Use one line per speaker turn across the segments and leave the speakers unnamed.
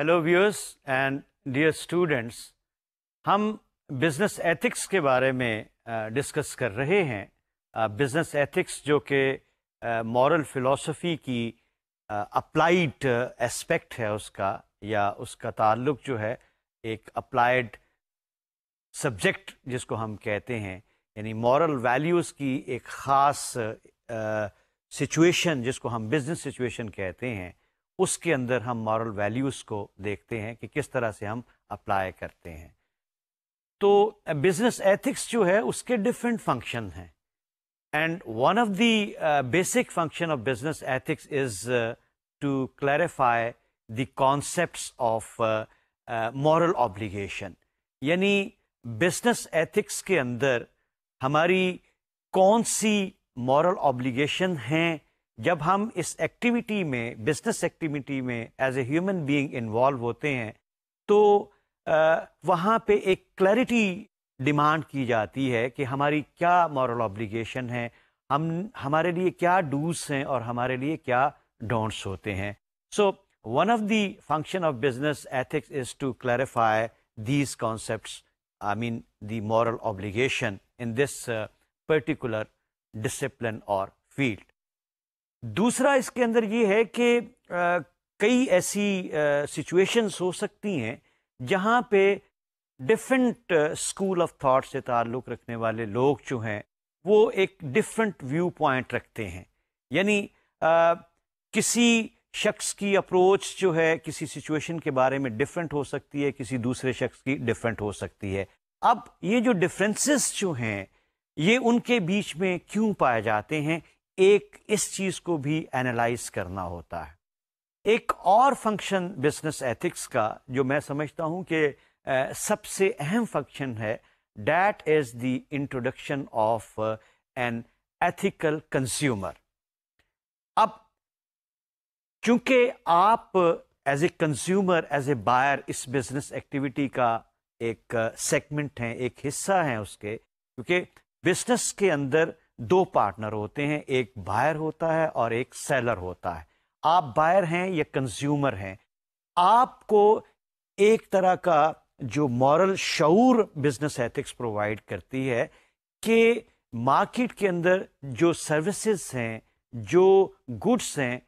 Hello viewers and dear students, ہم business ethics کے بارے میں ڈسکس کر رہے ہیں۔ بزنس ایتھکس جو کہ مورل فلاسفی کی اپلائیڈ اسپیکٹ ہے اس کا، یا اس کا تعلق جو ہے ایک اپلائیڈ سبجیکٹ جس کو ہم کہتے ہیں، یعنی مورل ویلیوز کی ایک خاص سچویشن جس کو ہم بزنس سچویشن کہتے ہیں، اس کے اندر ہم مورل ویلیوز کو دیکھتے ہیں کہ کس طرح سے ہم اپلائی کرتے ہیں۔ تو بزنس ایتھکس جو ہے اس کے ڈفرینٹ فنکشن ہیں، and one of the basic function of business ethics is to clarify the concepts of moral obligation, یعنی بزنس ایتھکس کے اندر ہماری کون سی مورل آبلیگیشن ہیں۔ جب ہم اس ایکٹیویٹی میں، بزنس ایکٹیویٹی میں as a human being involve ہوتے ہیں، تو وہاں پہ ایک کلیئرٹی ڈیمانڈ کی جاتی ہے کہ ہماری کیا مورل آبلیگیشن ہے، ہمارے لیے کیا ڈوز ہیں اور ہمارے لیے کیا ڈونٹس ہوتے ہیں۔ So one of the function of business ethics is to clarify these concepts, I mean the moral obligation in this particular discipline or field۔ دوسرا اس کے اندر یہ ہے کہ کئی ایسی سچویشنز ہو سکتی ہیں جہاں پہ ڈفرینٹ اسکول آف تھاٹ سے تعلق رکھنے والے لوگ جو ہیں وہ ایک ڈفرینٹ ویو پوائنٹ رکھتے ہیں، یعنی کسی شخص کی اپروچ جو ہے کسی سچویشن کے بارے میں ڈفرینٹ ہو سکتی ہے، کسی دوسرے شخص کی ڈفرینٹ ہو سکتی ہے۔ اب یہ جو ڈفرینسز جو ہیں یہ ان کے بیچ میں کیوں پائے جاتے ہیں، ایک اس چیز کو بھی اینالائز کرنا ہوتا ہے۔ ایک اور فنکشن بزنس ایتھکس کا جو میں سمجھتا ہوں کہ سب سے اہم فنکشن ہے، that is the introduction of an ethical consumer. اب چونکہ آپ as a consumer, as a buyer اس بزنس ایکٹیویٹی کا ایک سیگمنٹ ہیں، ایک حصہ ہیں اس کے، کیونکہ بزنس کے اندر دو پارٹنر ہوتے ہیں، ایک بائر ہوتا ہے اور ایک سیلر ہوتا ہے۔ آپ بائر ہیں یا کنزیومر ہیں، آپ کو ایک طرح کا جو مورل شعور بزنس ایتھکس پرووائڈ کرتی ہے کہ مارکیٹ کے اندر جو سروسز ہیں، جو گڈس ہیں،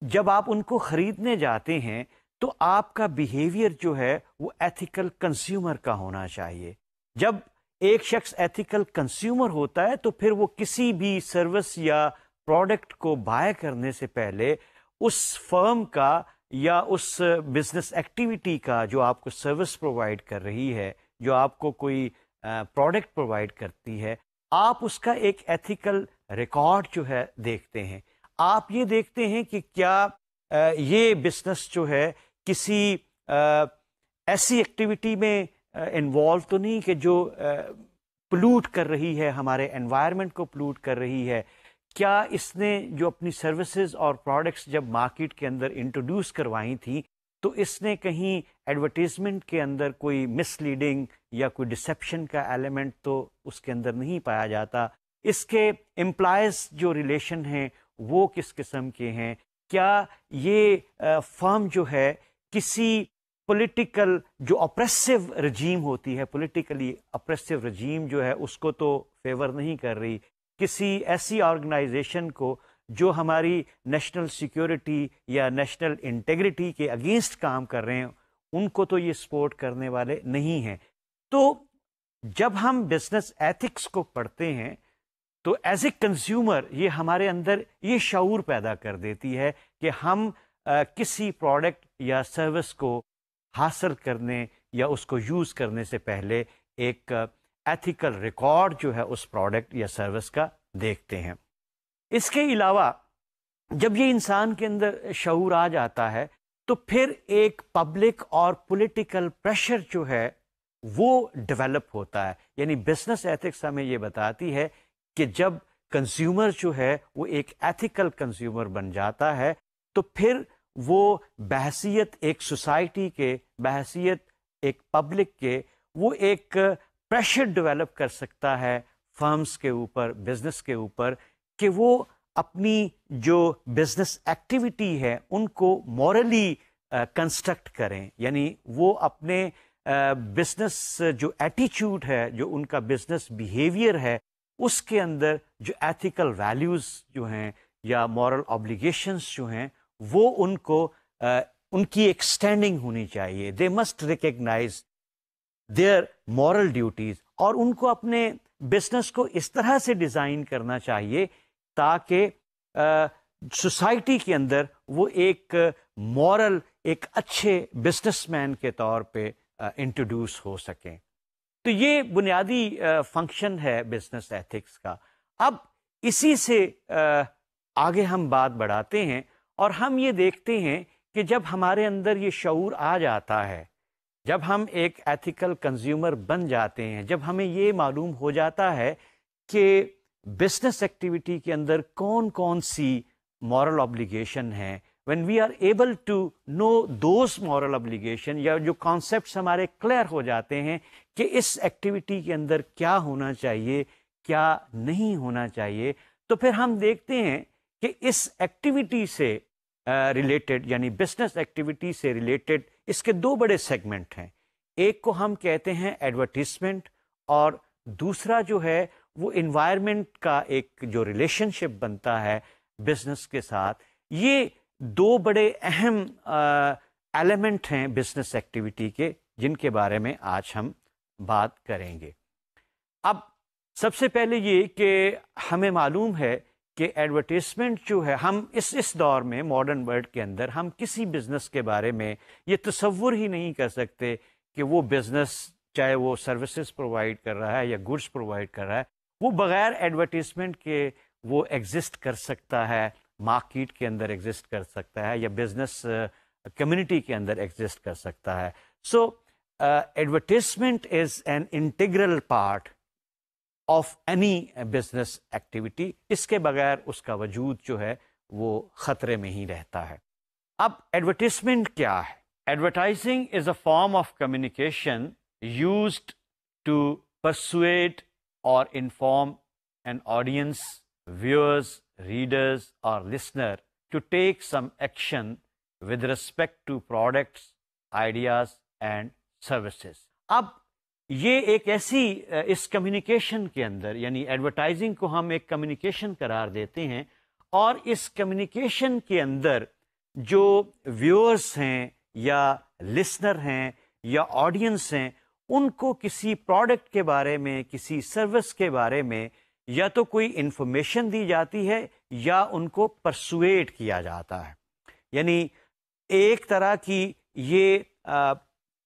جب آپ ان کو خریدنے جاتے ہیں تو آپ کا بیہیویئر جو ہے وہ ایتھیکل کنزیومر کا ہونا چاہیے۔ جب ایک شخص ایتھیکل کنزیومر ہوتا ہے تو پھر وہ کسی بھی سروس یا پروڈکٹ کو بائی کرنے سے پہلے اس فرم کا یا اس بزنس ایکٹیویٹی کا جو آپ کو سروس پرووائڈ کر رہی ہے، جو آپ کو کوئی پروڈکٹ پرووائڈ کرتی ہے، آپ اس کا ایک ایتھیکل ریکارڈ جو ہے دیکھتے ہیں۔ آپ یہ دیکھتے ہیں کہ کیا یہ بزنس جو ہے کسی ایسی ایکٹیویٹی میں انوالو تو نہیں کہ جو پلوٹ کر رہی ہے، ہمارے انوائرمنٹ کو پلوٹ کر رہی ہے۔ کیا اس نے جو اپنی سروسز اور پروڈکٹس جب مارکیٹ کے اندر انٹروڈیوس کروائی تھیں تو اس نے کہیں ایڈورٹیزمنٹ کے اندر کوئی مس لیڈنگ یا کوئی ڈسیپشن کا ایلیمنٹ تو اس کے اندر نہیں پایا جاتا؟ اس کے امپلائز جو ریلیشن ہیں وہ کس قسم کے ہیں؟ کیا یہ فرم جو ہے کسی پولیٹیکل جو اپریسو رجیم ہوتی ہے، پولیٹیکلی اپریسو رجیم جو ہے اس کو تو فیور نہیں کر رہی، کسی ایسی آرگنائزیشن کو جو ہماری نیشنل سیکیورٹی یا نیشنل انٹیگریٹی کے اگینسٹ کام کر رہے ہیں، ان کو تو یہ سپورٹ کرنے والے نہیں ہیں۔ تو جب ہم بزنس ایتھکس کو پڑھتے ہیں تو ایز اے کنزیومر یہ ہمارے اندر یہ شعور پیدا کر دیتی ہے کہ ہم کسی پروڈکٹ یا سروس کو حاصل کرنے یا اس کو یوز کرنے سے پہلے ایک ایتھیکل ریکارڈ جو ہے اس پروڈکٹ یا سروس کا دیکھتے ہیں۔ اس کے علاوہ جب یہ انسان کے اندر شعور آ جاتا ہے تو پھر ایک پبلک اور پولیٹیکل پریشر جو ہے وہ ڈیولپ ہوتا ہے، یعنی بزنس ایتھکس ہمیں یہ بتاتی ہے کہ جب کنزیومر جو ہے وہ ایک ایتھیکل کنزیومر بن جاتا ہے تو پھر وہ بحیثیت ایک سوسائٹی کے، بحیثیت ایک پبلک کے، وہ ایک پریشر ڈیولپ کر سکتا ہے فرمز کے اوپر، بزنس کے اوپر، کہ وہ اپنی جو بزنس ایکٹیویٹی ہے ان کو مورلی کنسٹرکٹ کریں، یعنی وہ اپنے بزنس جو ایٹیچیوڈ ہے، جو ان کا بزنس بیہیویئر ہے، اس کے اندر جو ایتھیکل ویلیوز جو ہیں یا مورل آبلیگیشنس جو ہیں وہ ان کی ایک اسٹینڈنگ ہونی چاہیے. They must recognise their moral duties, اور ان کو اپنے بزنس کو اس طرح سے ڈیزائن کرنا چاہیے تاکہ سوسائٹی کے اندر وہ ایک مورل، ایک اچھے بزنس مین کے طور پہ انٹروڈیوس ہو سکیں. تو یہ بنیادی فنکشن ہے بزنس ایتھکس کا. اب اسی سے آگے ہم بات بڑھاتے ہیں اور ہم یہ دیکھتے ہیں کہ جب ہمارے اندر یہ شعور آ جاتا ہے، جب ہم ایک ایتھیکل کنزیومر بن جاتے ہیں، جب ہمیں یہ معلوم ہو جاتا ہے کہ بزنس ایکٹیویٹی کے اندر کون کون سی مورل obligation ہیں، when we are able to know those moral obligation، یا جو کانسیپٹس ہمارے کلیئر ہو جاتے ہیں کہ اس ایکٹیویٹی کے اندر کیا ہونا چاہیے، کیا نہیں ہونا چاہیے، تو پھر ہم دیکھتے ہیں کہ اس ایکٹیویٹی سے ریلیٹڈ، یعنی بزنس ایکٹیویٹی سے ریلیٹڈ اس کے دو بڑے سیگمنٹ ہیں. ایک کو ہم کہتے ہیں ایڈورٹیزمنٹ، اور دوسرا جو ہے وہ انوائرمنٹ کا ایک جو ریلیشن شپ بنتا ہے بزنس کے ساتھ. یہ دو بڑے اہم ایلیمنٹ ہیں بزنس ایکٹیویٹی کے، جن کے بارے میں آج ہم بات کریں گے. اب سب سے پہلے یہ کہ ہمیں معلوم ہے کہ ایڈورٹیزمنٹ جو ہے، ہم اس دور میں ماڈرن ورلڈ کے اندر ہم کسی بزنس کے بارے میں یہ تصور ہی نہیں کر سکتے کہ وہ بزنس چاہے وہ سروسز پرووائڈ کر رہا ہے یا گڈس پرووائڈ کر رہا ہے، وہ بغیر ایڈورٹیزمنٹ کے وہ ایگزسٹ کر سکتا ہے، مارکیٹ کے اندر ایگزسٹ کر سکتا ہے، یا بزنس کمیونٹی کے اندر ایگزسٹ کر سکتا ہے. So advertisement is an integral part of any business activity. اس کے بغیر اس کا وجود جو ہے وہ خطرے میں ہی رہتا ہے. اب ایڈورٹیزمنٹ کیا ہے؟ Advertising is a form of communication used to persuade or inform an audience, viewers, readers or listener to take some action with respect to products, ideas and services. اب یہ ایک ایسی اس کمیونیکیشن کے اندر، یعنی ایڈورٹائزنگ کو ہم ایک کمیونیکیشن قرار دیتے ہیں، اور اس کمیونیکیشن کے اندر جو ویورز ہیں یا لسنر ہیں یا آڈینس ہیں، ان کو کسی پروڈکٹ کے بارے میں، کسی سروس کے بارے میں یا تو کوئی انفارمیشن دی جاتی ہے یا ان کو پرسویٹ کیا جاتا ہے. یعنی ایک طرح کی یہ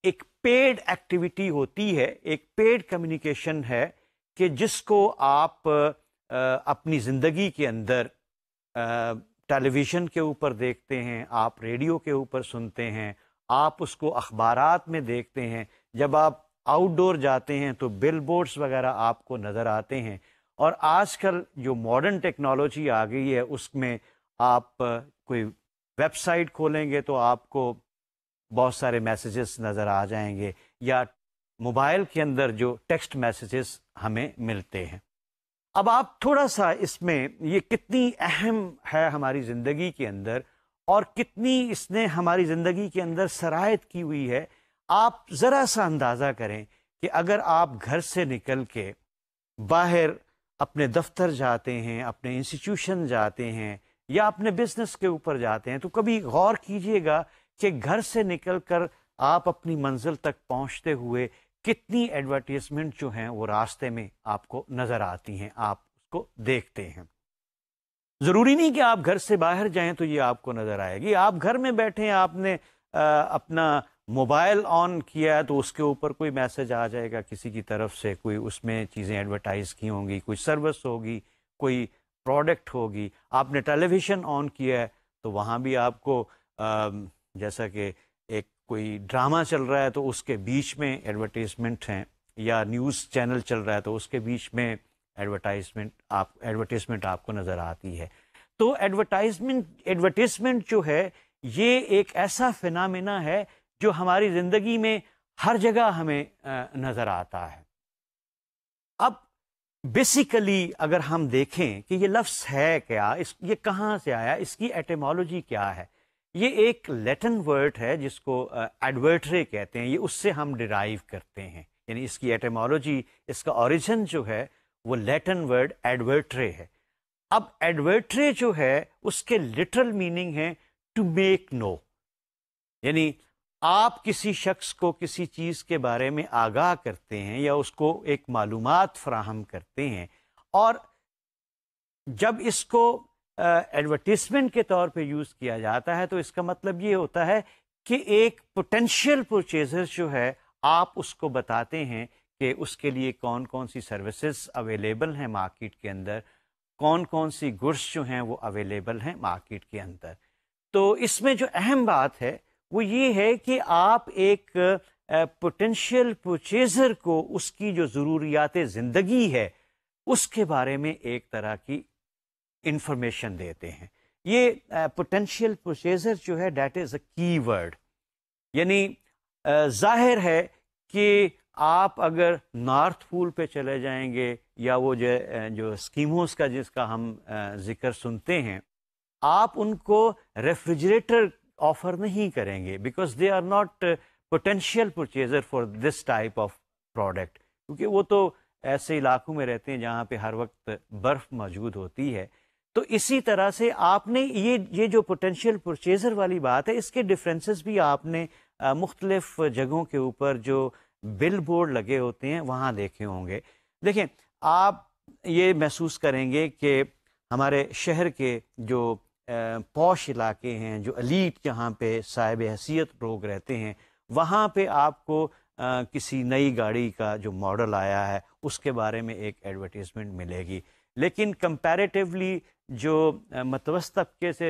ایک پیڈ ایکٹیویٹی ہوتی ہے، ایک پیڈ کمیونیکیشن ہے کہ جس کو آپ اپنی زندگی کے اندر ٹیلی ویژن کے اوپر دیکھتے ہیں، آپ ریڈیو کے اوپر سنتے ہیں، آپ اس کو اخبارات میں دیکھتے ہیں، جب آپ آؤٹ ڈور جاتے ہیں تو بل بورڈز وغیرہ آپ کو نظر آتے ہیں. اور آج کل جو ماڈرن ٹیکنالوجی آ گئی ہے اس میں آپ کوئی ویب سائٹ کھولیں گے تو آپ کو بہت سارے میسیجز نظر آ جائیں گے، یا موبائل کے اندر جو ٹیکسٹ میسیجز ہمیں ملتے ہیں. اب آپ تھوڑا سا اس میں یہ کتنی اہم ہے ہماری زندگی کے اندر اور کتنی اس نے ہماری زندگی کے اندر سرایت کی ہوئی ہے، آپ ذرا سا اندازہ کریں کہ اگر آپ گھر سے نکل کے باہر اپنے دفتر جاتے ہیں، اپنے انسٹیٹیوشن جاتے ہیں یا اپنے بزنس کے اوپر جاتے ہیں، تو کبھی غور کیجئے گا کہ گھر سے نکل کر آپ اپنی منزل تک پہنچتے ہوئے کتنی ایڈورٹیزمنٹ جو ہیں وہ راستے میں آپ کو نظر آتی ہیں، آپ اس کو دیکھتے ہیں. ضروری نہیں کہ آپ گھر سے باہر جائیں تو یہ آپ کو نظر آئے گی. آپ گھر میں بیٹھے ہیں، آپ نے اپنا موبائل آن کیا ہے تو اس کے اوپر کوئی میسج آ جائے گا کسی کی طرف سے، کوئی اس میں چیزیں ایڈورٹائز کی ہوں گی، کوئی سروس ہوگی، کوئی پروڈکٹ ہوگی. آپ نے ٹیلی ویژن آن کیا ہے تو وہاں بھی آپ کو جیسا کہ ایک کوئی ڈرامہ چل رہا ہے تو اس کے بیچ میں ایڈورٹیزمنٹ ہیں، یا نیوز چینل چل رہا ہے تو اس کے بیچ میں ایڈورٹیزمنٹ آپ کو نظر آتی ہے. تو ایڈورٹیزمنٹ جو ہے یہ ایک ایسا فینامنا ہے جو ہماری زندگی میں ہر جگہ ہمیں نظر آتا ہے. اب بیسیکلی اگر ہم دیکھیں کہ یہ لفظ ہے کیا، یہ کہاں سے آیا، اس کی ایٹیمالوجی کیا ہے. یہ ایک لیٹن ورڈ ہے جس کو ایڈورٹری کہتے ہیں، یہ اس سے ہم ڈرائیو کرتے ہیں، یعنی اس کی ایٹیمالوجی، اس کا اوریجن جو ہے وہ لیٹن ورڈ ایڈورٹری ہے۔ اب ایڈورٹری جو ہے اس کے لٹرل میننگ ہے ٹو میک نو، یعنی آپ کسی شخص کو کسی چیز کے بارے میں آگاہ کرتے ہیں یا اس کو ایک معلومات فراہم کرتے ہیں، اور جب اس کو ایڈورٹیزمنٹ کے طور پہ یوز کیا جاتا ہے تو اس کا مطلب یہ ہوتا ہے کہ ایک پوٹینشیل پرچیزر جو ہے آپ اس کو بتاتے ہیں کہ اس کے لیے کون کون سی سروسز اویلیبل ہیں مارکیٹ کے اندر، کون کون سی گڈس جو ہیں وہ اویلیبل ہیں مارکیٹ کے اندر۔ تو اس میں جو اہم بات ہے وہ یہ ہے کہ آپ ایک پوٹینشیل پرچیزر کو اس کی جو ضروریات زندگی ہے اس کے بارے میں ایک طرح کی انفارمیشن دیتے ہیں۔ یہ پوٹینشیل پرچیزر جو ہے دیٹ از اے کی ورڈ، یعنی ظاہر ہے کہ آپ اگر نارتھ پول پہ چلے جائیں گے یا وہ جو اسکیموز کا جس کا ہم ذکر سنتے ہیں، آپ ان کو ریفریجریٹر آفر نہیں کریں گے، because they are not potential purchaser for this type of product, کیونکہ وہ تو ایسے علاقوں میں رہتے ہیں جہاں پہ ہر وقت برف موجود ہوتی ہے۔ تو اسی طرح سے آپ نے یہ جو پوٹینشیل پرچیزر والی بات ہے، اس کے ڈفرینسز بھی آپ نے مختلف جگہوں کے اوپر جو بل بورڈ لگے ہوتے ہیں وہاں دیکھے ہوں گے۔ دیکھیں، آپ یہ محسوس کریں گے کہ ہمارے شہر کے جو پوش علاقے ہیں، جو ایلیٹ جہاں پہ صاحب حیثیت لوگ رہتے ہیں، وہاں پہ آپ کو کسی نئی گاڑی کا جو ماڈل آیا ہے اس کے بارے میں ایک ایڈورٹیزمنٹ ملے گی، لیکن کمپیریٹیولی جو متوسط طبقے سے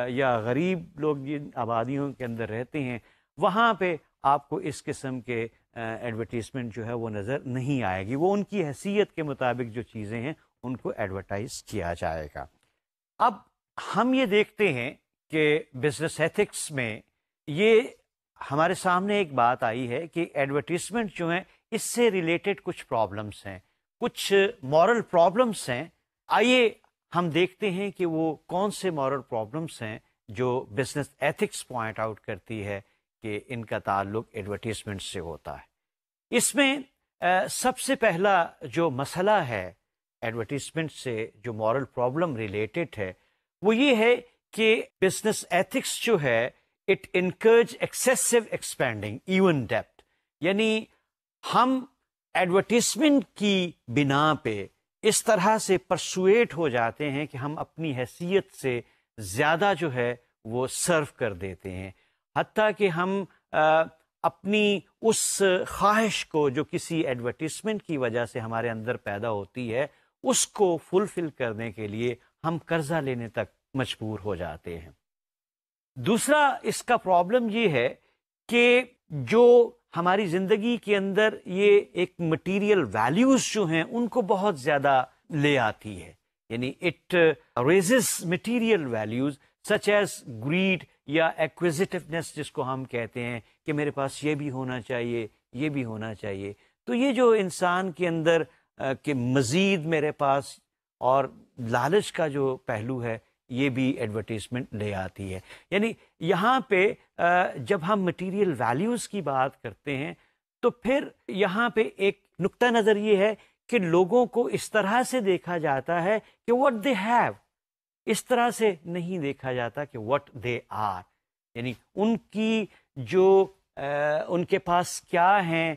یا غریب لوگ جن آبادیوں کے اندر رہتے ہیں وہاں پہ آپ کو اس قسم کے ایڈورٹیزمنٹ جو ہے وہ نظر نہیں آئے گی۔ وہ ان کی حیثیت کے مطابق جو چیزیں ہیں ان کو ایڈورٹائز کیا جائے گا۔ اب ہم یہ دیکھتے ہیں کہ بزنس ایتھکس میں یہ ہمارے سامنے ایک بات آئی ہے کہ ایڈورٹیزمنٹ جو ہیں اس سے ریلیٹڈ کچھ پرابلمس ہیں، کچھ مورل پرابلمس ہیں۔ آئیے ہم دیکھتے ہیں کہ وہ کون سے مورل پرابلمس ہیں جو بزنس ایتھکس پوائنٹ آؤٹ کرتی ہے کہ ان کا تعلق ایڈورٹیزمنٹ سے ہوتا ہے۔ اس میں سب سے پہلا جو مسئلہ ہے ایڈورٹیزمنٹ سے جو مورل پرابلم ریلیٹڈ ہے وہ یہ ہے کہ بزنس ایتھکس جو ہے it encourage excessive expanding even depth, یعنی ہم ایڈورٹیزمنٹ کی بنا پہ اس طرح سے پرسویٹ ہو جاتے ہیں کہ ہم اپنی حیثیت سے زیادہ جو ہے وہ سرو کر دیتے ہیں، حتیٰ کہ ہم اپنی اس خواہش کو جو کسی ایڈورٹیزمنٹ کی وجہ سے ہمارے اندر پیدا ہوتی ہے اس کو فلفل کرنے کے لیے ہم قرضہ لینے تک مجبور ہو جاتے ہیں۔ دوسرا اس کا پرابلم یہ ہے کہ جو ہماری زندگی کے اندر یہ ایک مٹیریل ویلیوز جو ہیں ان کو بہت زیادہ لے آتی ہے، یعنی it raises material values such as greed یا ایکوزیٹونیس جس کو ہم کہتے ہیں کہ میرے پاس یہ بھی ہونا چاہیے، یہ بھی ہونا چاہیے۔ تو یہ جو انسان کے اندر کہ مزید میرے پاس اور لالچ کا جو پہلو ہے یہ بھی ایڈورٹیزمنٹ لے آتی ہے۔ یعنی یہاں پہ جب ہم مٹیریل ویلیوز کی بات کرتے ہیں تو پھر یہاں پہ ایک نقطہ نظر یہ ہے کہ لوگوں کو اس طرح سے دیکھا جاتا ہے کہ what they have، اس طرح سے نہیں دیکھا جاتا کہ what they are، یعنی ان کی جو ان کے پاس کیا ہیں۔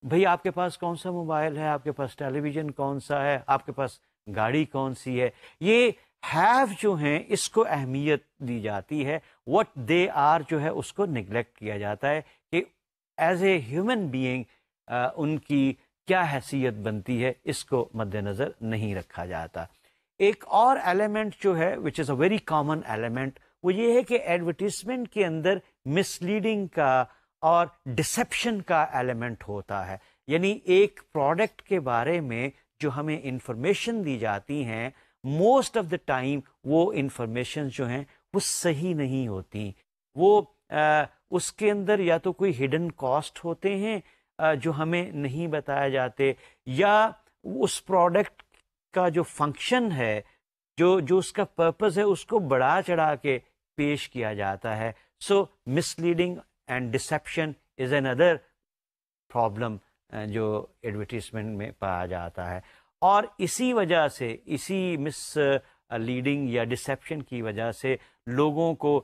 بھئی آپ کے پاس کون سا موبائل ہے، آپ کے پاس ٹیلی ویژن کون سا ہے، آپ کے پاس گاڑی کون سی ہے، یہ ہیو جو ہیں اس کو اہمیت دی جاتی ہے، what they are جو ہے اس کو نگلیکٹ کیا جاتا ہے کہ as a human being in کی کیا حیثیت بنتی ہے اس کو مد نظر نہیں رکھا جاتا۔ ایک اور ایلیمنٹ جو ہے وچ از اے ویری کامن ایلیمنٹ وہ یہ ہے کہ ایڈورٹیزمنٹ کے اندر مس لیڈنگ کا اور ڈسیپشن کا ایلیمنٹ ہوتا ہے، یعنی ایک پروڈکٹ کے بارے میں جو ہمیں انفارمیشن دی جاتی ہیں موسٹ آف دا ٹائم وہ انفارمیشن جو ہیں وہ صحیح نہیں ہوتی، وہ اس کے اندر یا تو کوئی ہڈن کاسٹ ہوتے ہیں جو ہمیں نہیں بتائے جاتے، یا اس پروڈکٹ کا جو فنکشن ہے جو اس کا پرپز ہے اس کو بڑھا چڑھا کے پیش کیا جاتا ہے. So misleading and deception is another problem جو ایڈورٹیزمنٹ میں پایا جاتا ہے. اور اسی وجہ سے، اسی مس لیڈنگ یا ڈسیپشن کی وجہ سے لوگوں کو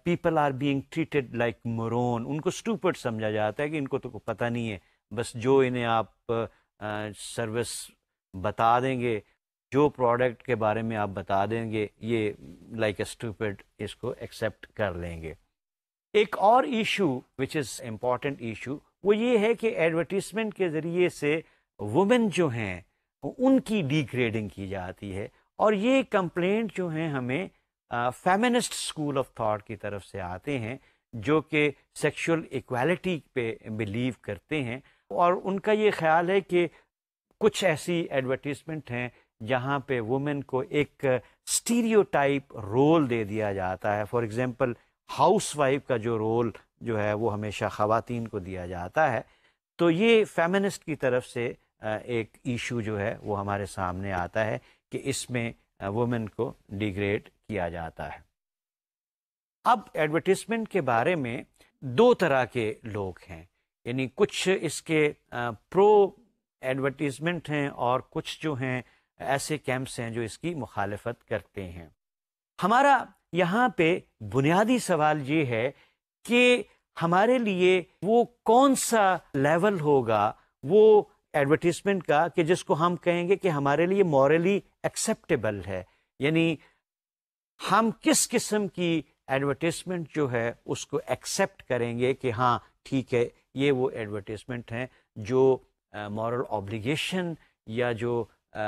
people are being treated like moron, ان کو اسٹوپڈ سمجھا جاتا ہے کہ ان کو تو پتہ نہیں ہے، بس جو انہیں آپ سروس بتا دیں گے، جو پروڈکٹ کے بارے میں آپ بتا دیں گے، یہ لائک اے اسٹوپڈ اس کو ایکسیپٹ کر لیں گے. ایک اور issue which is important issue وہ یہ ہے کہ ایڈورٹیزمنٹ کے ذریعے سے وومن جو ہیں ان کی ڈی گریڈنگ کی جاتی ہے. اور یہ کمپلینٹ جو ہیں ہمیں فیمنسٹ اسکول آف تھاٹ کی طرف سے آتے ہیں، جو کہ سیکشول ایکویلٹی پہ بلیو کرتے ہیں. اور ان کا یہ خیال ہے کہ کچھ ایسی ایڈورٹیزمنٹ ہیں جہاں پہ وومن کو ایک اسٹیریوٹائپ رول دے دیا جاتا ہے. فار ایگزامپل ہاؤس وائف کا جو رول جو ہے وہ ہمیشہ خواتین کو دیا جاتا ہے. تو یہ فیمنسٹ کی طرف سے ایک ایشو جو ہے وہ ہمارے سامنے آتا ہے کہ اس میں وومن کو ڈیگریڈ کیا جاتا ہے. اب ایڈورٹیزمنٹ کے بارے میں دو طرح کے لوگ ہیں، یعنی کچھ اس کے پرو ایڈورٹیزمنٹ ہیں اور کچھ جو ہیں ایسے کیمپس ہیں جو اس کی مخالفت کرتے ہیں. ہمارا یہاں پہ بنیادی سوال یہ ہے کہ ہمارے لیے وہ کون سا لیول ہوگا وہ ایڈورٹیزمنٹ کا کہ جس کو ہم کہیں گے کہ ہمارے لیے مورلی ایکسیپٹیبل ہے. یعنی ہم کس قسم کی ایڈورٹیزمنٹ جو ہے اس کو ایکسیپٹ کریں گے کہ ہاں ٹھیک ہے، یہ وہ ایڈورٹیزمنٹ ہیں جو مورل آبلیگیشن یا جو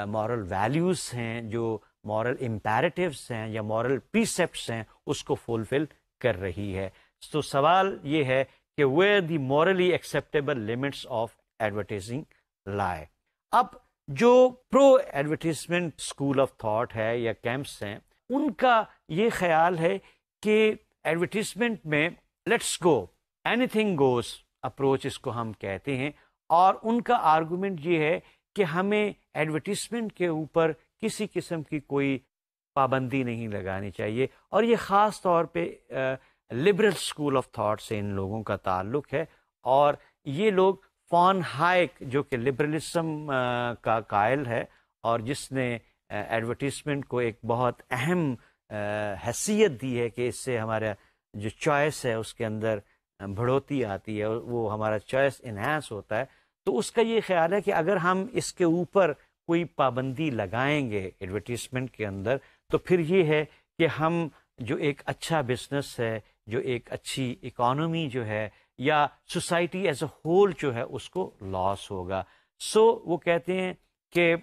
مورل ویلیوز ہیں، جو مورل امپیریٹیوز ہیں یا مورل پریسیپٹس ہیں اس کو فلفل کر رہی ہے. تو سوال یہ ہے کہ where the morally acceptable limits of advertising لائے. اب جو پرو ایڈورٹیزمنٹ اسکول آف تھاٹ ہے یا کیمپس ہیں، ان کا یہ خیال ہے کہ ایڈورٹیزمنٹ میں let's go, anything goes approach اس کو ہم کہتے ہیں. اور ان کا آرگومنٹ یہ ہے کہ ہمیں ایڈورٹیزمنٹ کے اوپر کسی قسم کی کوئی پابندی نہیں لگانی چاہیے. اور یہ خاص طور پہ لبرل اسکول آف تھاٹ سے ان لوگوں کا تعلق ہے. اور یہ لوگ فون ہائیک جو کہ لبرلزم کا قائل ہے اور جس نے ایڈورٹیزمنٹ کو ایک بہت اہم حیثیت دی ہے کہ اس سے ہمارا جو چوائس ہے اس کے اندر بڑھوتی آتی ہے، وہ ہمارا چوائس انہینس ہوتا ہے. تو اس کا یہ خیال ہے کہ اگر ہم اس کے اوپر کوئی پابندی لگائیں گے ایڈورٹیزمنٹ کے اندر تو پھر یہ ہے کہ ہم جو ایک اچھا بزنس ہے، جو ایک اچھی اکانومی جو ہے یا سوسائٹی ایز اے ہول جو ہے اس کو لاس ہوگا. سو وہ کہتے ہیں کہ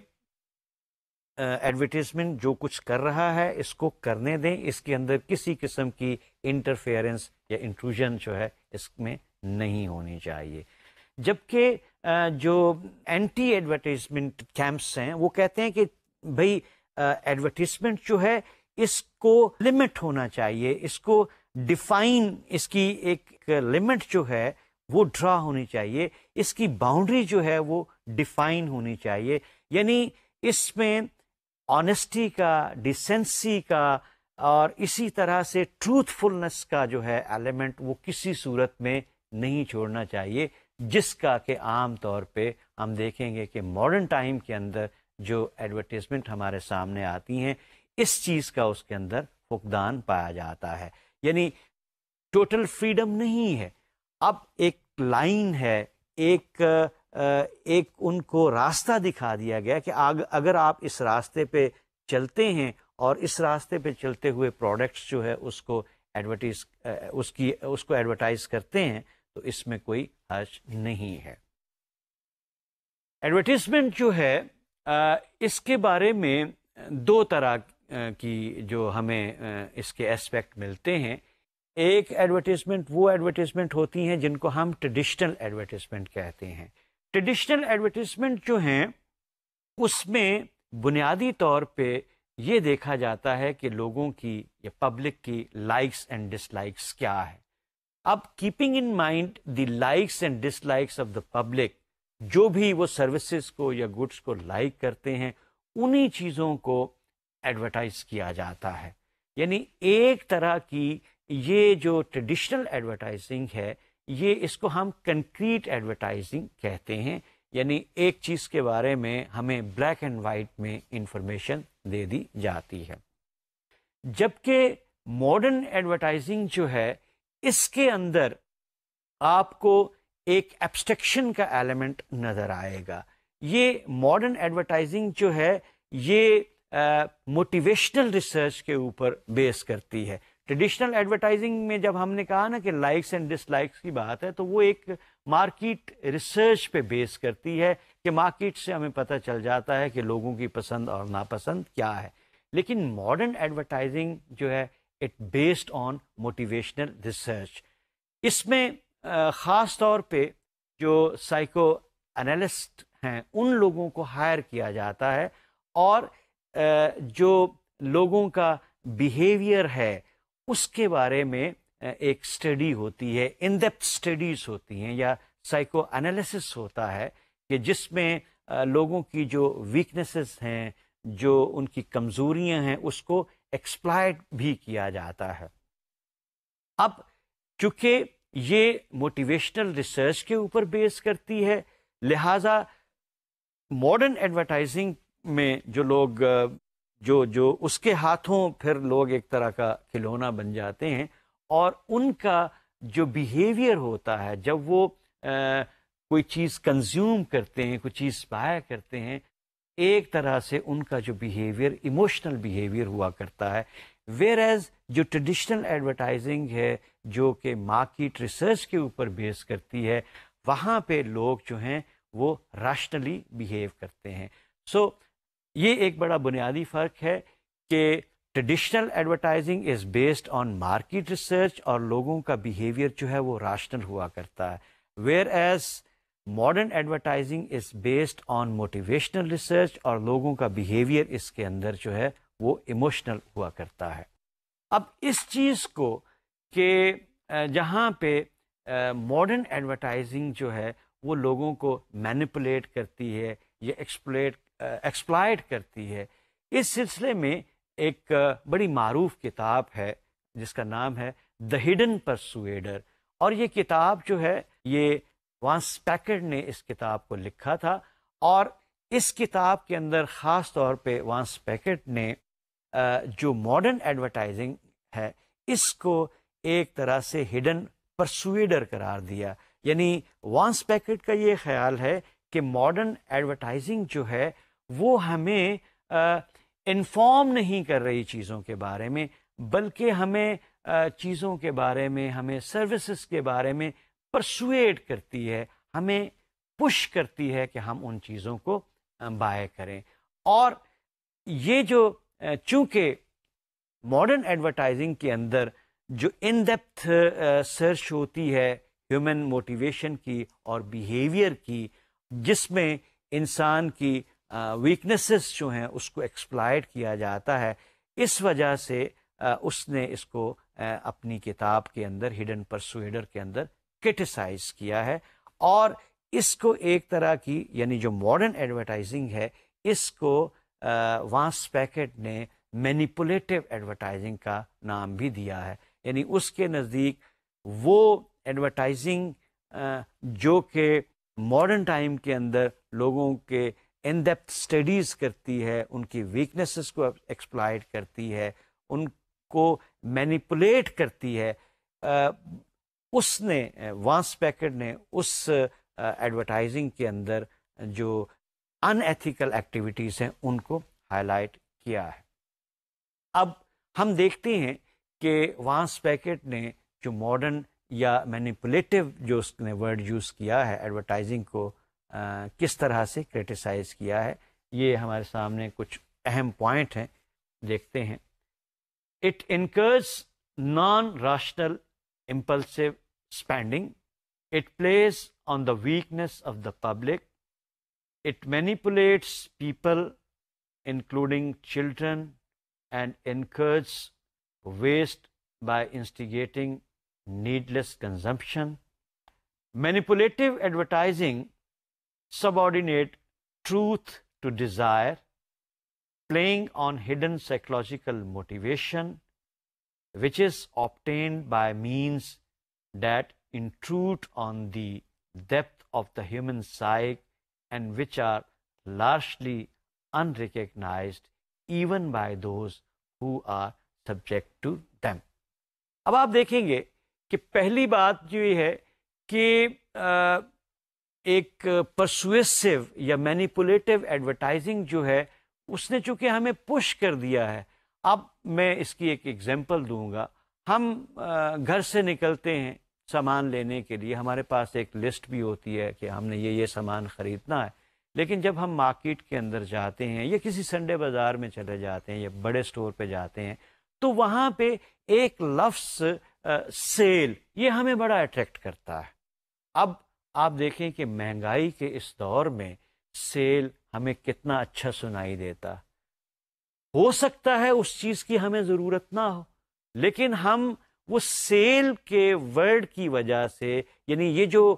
ایڈورٹیزمنٹ جو کچھ کر رہا ہے اس کو کرنے دیں، اس کے اندر کسی قسم کی انٹرفیئرنس یا انٹروژن جو ہے اس میں نہیں ہونی چاہیے. جبکہ جو اینٹی ایڈورٹیزمنٹ کیمپس ہیں وہ کہتے ہیں کہ بھئی ایڈورٹیزمنٹ جو ہے اس کو لمٹ ہونا چاہیے، اس کو ڈیفائن، اس کی ایک لمٹ جو ہے وہ ڈرا ہونی چاہیے، اس کی باؤنڈری جو ہے وہ ڈیفائن ہونی چاہیے. یعنی اس میں آنیسٹی کا، ڈیسنسی کا اور اسی طرح سے ٹروتھ فلنس کا جو ہے ایلیمنٹ وہ کسی صورت میں نہیں چھوڑنا چاہیے، جس کا کہ عام طور پہ ہم دیکھیں گے کہ ماڈرن ٹائم کے اندر جو ایڈورٹیزمنٹ ہمارے سامنے آتی ہیں اس چیز کا اس کے اندر فقدان پایا جاتا ہے. یعنی ٹوٹل فریڈم نہیں ہے، اب ایک لائن ہے، ایک ان کو راستہ دکھا دیا گیا کہ اگر آپ اس راستے پہ چلتے ہیں اور اس راستے پہ چلتے ہوئے پروڈکٹس جو ہے اس کو ایڈورٹائز کرتے ہیں تو اس میں کوئی حرج نہیں ہے. ایڈورٹیزمنٹ جو ہے اس کے بارے میں دو طرح کی جو ہمیں اس کے ایسپیکٹ ملتے ہیں. ایک ایڈورٹیزمنٹ وہ ایڈورٹیزمنٹ ہوتی ہیں جن کو ہم ٹریڈیشنل ایڈورٹیزمنٹ کہتے ہیں. ٹریڈیشنل ایڈورٹیزمنٹ جو ہیں اس میں بنیادی طور پہ یہ دیکھا جاتا ہے کہ لوگوں کی یا پبلک کی لائکس اینڈ ڈس لائکس کیا ہے. اب keeping in mind the likes and dislikes of the public, جو بھی وہ سروسز کو یا گڈس کو لائک کرتے ہیں انہی چیزوں کو ایڈورٹائز کیا جاتا ہے. یعنی ایک طرح کی یہ جو ٹریڈیشنل ایڈورٹائزنگ ہے یہ اس کو ہم کنکریٹ ایڈورٹائزنگ کہتے ہیں، یعنی ایک چیز کے بارے میں ہمیں بلیک اینڈ وائٹ میں انفارمیشن دے دی جاتی ہے. جبکہ ماڈرن ایڈورٹائزنگ جو ہے اس کے اندر آپ کو ایک ایبسٹریکشن کا ایلیمنٹ نظر آئے گا. یہ ماڈرن ایڈورٹائزنگ جو ہے یہ موٹیویشنل ریسرچ کے اوپر بیس کرتی ہے. ٹریڈیشنل ایڈورٹائزنگ میں جب ہم نے کہا نا کہ لائکس اینڈ ڈس لائکس کی بات ہے تو وہ ایک مارکیٹ ریسرچ پہ بیس کرتی ہے کہ مارکیٹ سے ہمیں پتہ چل جاتا ہے کہ لوگوں کی پسند اور ناپسند کیا ہے. لیکن ماڈرن ایڈورٹائزنگ جو ہے it based on motivational research. اس میں خاص طور پہ جو سائیکو انالسٹ ہیں ان لوگوں کو ہائر کیا جاتا ہے اور جو لوگوں کا بیہیویئر ہے اس کے بارے میں ایک اسٹڈی ہوتی ہے، ان ڈیپتھ اسٹڈیز ہوتی ہیں یا سائیکو انالیسس ہوتا ہے کہ جس میں لوگوں کی جو ویکنیسز ہیں، جو ان کی کمزوریاں ہیں اس کو ایکسپلائٹ بھی کیا جاتا ہے. اب چونکہ یہ موٹیویشنل ریسرچ کے اوپر بیس کرتی ہے لہٰذا ماڈرن ایڈورٹائزنگ میں جو لوگ جو اس کے ہاتھوں پھر لوگ ایک طرح کا کھلونا بن جاتے ہیں اور ان کا جو بیہیویئر ہوتا ہے جب وہ کوئی چیز کنزیوم کرتے ہیں، کوئی چیز بائے کرتے ہیں، ایک طرح سے ان کا جو بیہیویئر ایموشنل بیہیویئر ہوا کرتا ہے. ویئر ایز جو ٹریڈیشنل ایڈورٹائزنگ ہے جو کہ مارکیٹ ریسرچ کے اوپر بیس کرتی ہے وہاں پہ لوگ جو ہیں وہ راشنلی بیہیو کرتے ہیں. سو یہ ایک بڑا بنیادی فرق ہے کہ traditional advertising is based on market research اور لوگوں کا بیہیویئر جو ہے وہ راشنل ہوا کرتا ہے، where as modern advertising is based on motivational research اور لوگوں کا بیہیویئر اس کے اندر جو ہے وہ ایموشنل ہوا کرتا ہے. اب اس چیز کو کہ جہاں پہ ماڈرن ایڈورٹائزنگ جو ہے وہ لوگوں کو مینیپولیٹ کرتی ہے یا ایکسپلائٹ کرتی ہے، اس سلسلے میں ایک بڑی معروف کتاب ہے جس کا نام ہے دا ہڈن پرسویڈر. اور یہ کتاب جو ہے یہ وانس پیکرڈ نے اس کتاب کو لکھا تھا اور اس کتاب کے اندر خاص طور پہ وانس پیکرڈ نے جو ماڈرن ایڈورٹائزنگ ہے اس کو ایک طرح سے ہڈن پرسویڈر قرار دیا. یعنی وانس پیکرڈ کا یہ خیال ہے کہ ماڈرن ایڈورٹائزنگ جو ہے وہ ہمیں انفارم نہیں کر رہی چیزوں کے بارے میں بلکہ ہمیں چیزوں کے بارے میں، ہمیں سروسز کے بارے میں پرسویڈ کرتی ہے، ہمیں پش کرتی ہے کہ ہم ان چیزوں کو بائے کریں. اور یہ جو چونکہ ماڈرن ایڈورٹائزنگ کے اندر جو ان ڈیپتھ سرچ ہوتی ہے ہیومن موٹیویشن کی اور بیہیویئر کی، جس میں انسان کی ویکنیسز جو ہیں اس کو ایکسپلائٹ کیا جاتا ہے، اس وجہ سے اس نے اس کو اپنی کتاب کے اندر ہڈن پرسویڈر کے اندر کرٹیسائز کیا ہے اور اس کو ایک طرح کی یعنی جو ماڈرن ایڈورٹائزنگ ہے اس کو وانس پیکرڈ نے مینیپولیٹو ایڈورٹائزنگ کا نام بھی دیا ہے. یعنی اس کے نزدیک وہ ایڈورٹائزنگ جو کہ ماڈرن ٹائم کے اندر لوگوں کے ان ڈیپتھ اسٹڈیز کرتی ہے، ان کی ویکنیسز کو ایکسپلائٹ کرتی ہے، ان کو مینیپولیٹ کرتی ہے، اس نے وانس پیکرڈ نے اس ایڈورٹائزنگ کے اندر جو ان ایتھیکل ایکٹیویٹیز ہیں ان کو ہائی لائٹ کیا ہے. اب ہم دیکھتے ہیں کہ وانس پیکرڈ نے جو ماڈرن یا مینیپولیٹو جو اس نے ورڈ یوز کیا ہے ایڈورٹائزنگ کو کس طرح سے کرٹیسائز کیا ہے، یہ ہمارے سامنے کچھ اہم پوائنٹ ہیں، دیکھتے ہیں. It encourages non rational impulsive spending, it plays on the weakness of the public, it manipulates people including children and encourage waste by instigating needless consumption. Manipulative advertising subordinate truth to desire, playing on hidden psychological motivation, which is obtained by means that intrude on the depth of the human psyche and which are largely unrecognized even by those who are subject to them. اب آپ دیکھیں گے کہ پہلی بات جو یہ ہے کہ ایک پرسویسو یا مینیپولیٹو ایڈورٹائزنگ جو ہے اس نے چونکہ ہمیں پش کر دیا ہے. اب میں اس کی ایک ایگزامپل دوں گا. ہم گھر سے نکلتے ہیں سامان لینے کے لیے, ہمارے پاس ایک لسٹ بھی ہوتی ہے کہ ہم نے یہ سامان خریدنا ہے, لیکن جب ہم مارکیٹ کے اندر جاتے ہیں یا کسی سنڈے بازار میں چلے جاتے ہیں یا بڑے اسٹور پہ جاتے ہیں تو وہاں پہ ایک لفظ سیل یہ ہمیں بڑا اٹریکٹ کرتا ہے. اب آپ دیکھیں کہ مہنگائی کے اس دور میں سیل ہمیں کتنا اچھا سنائی دیتا. ہو سکتا ہے اس چیز کی ہمیں ضرورت نہ ہو, لیکن ہم وہ سیل کے ورڈ کی وجہ سے, یعنی یہ جو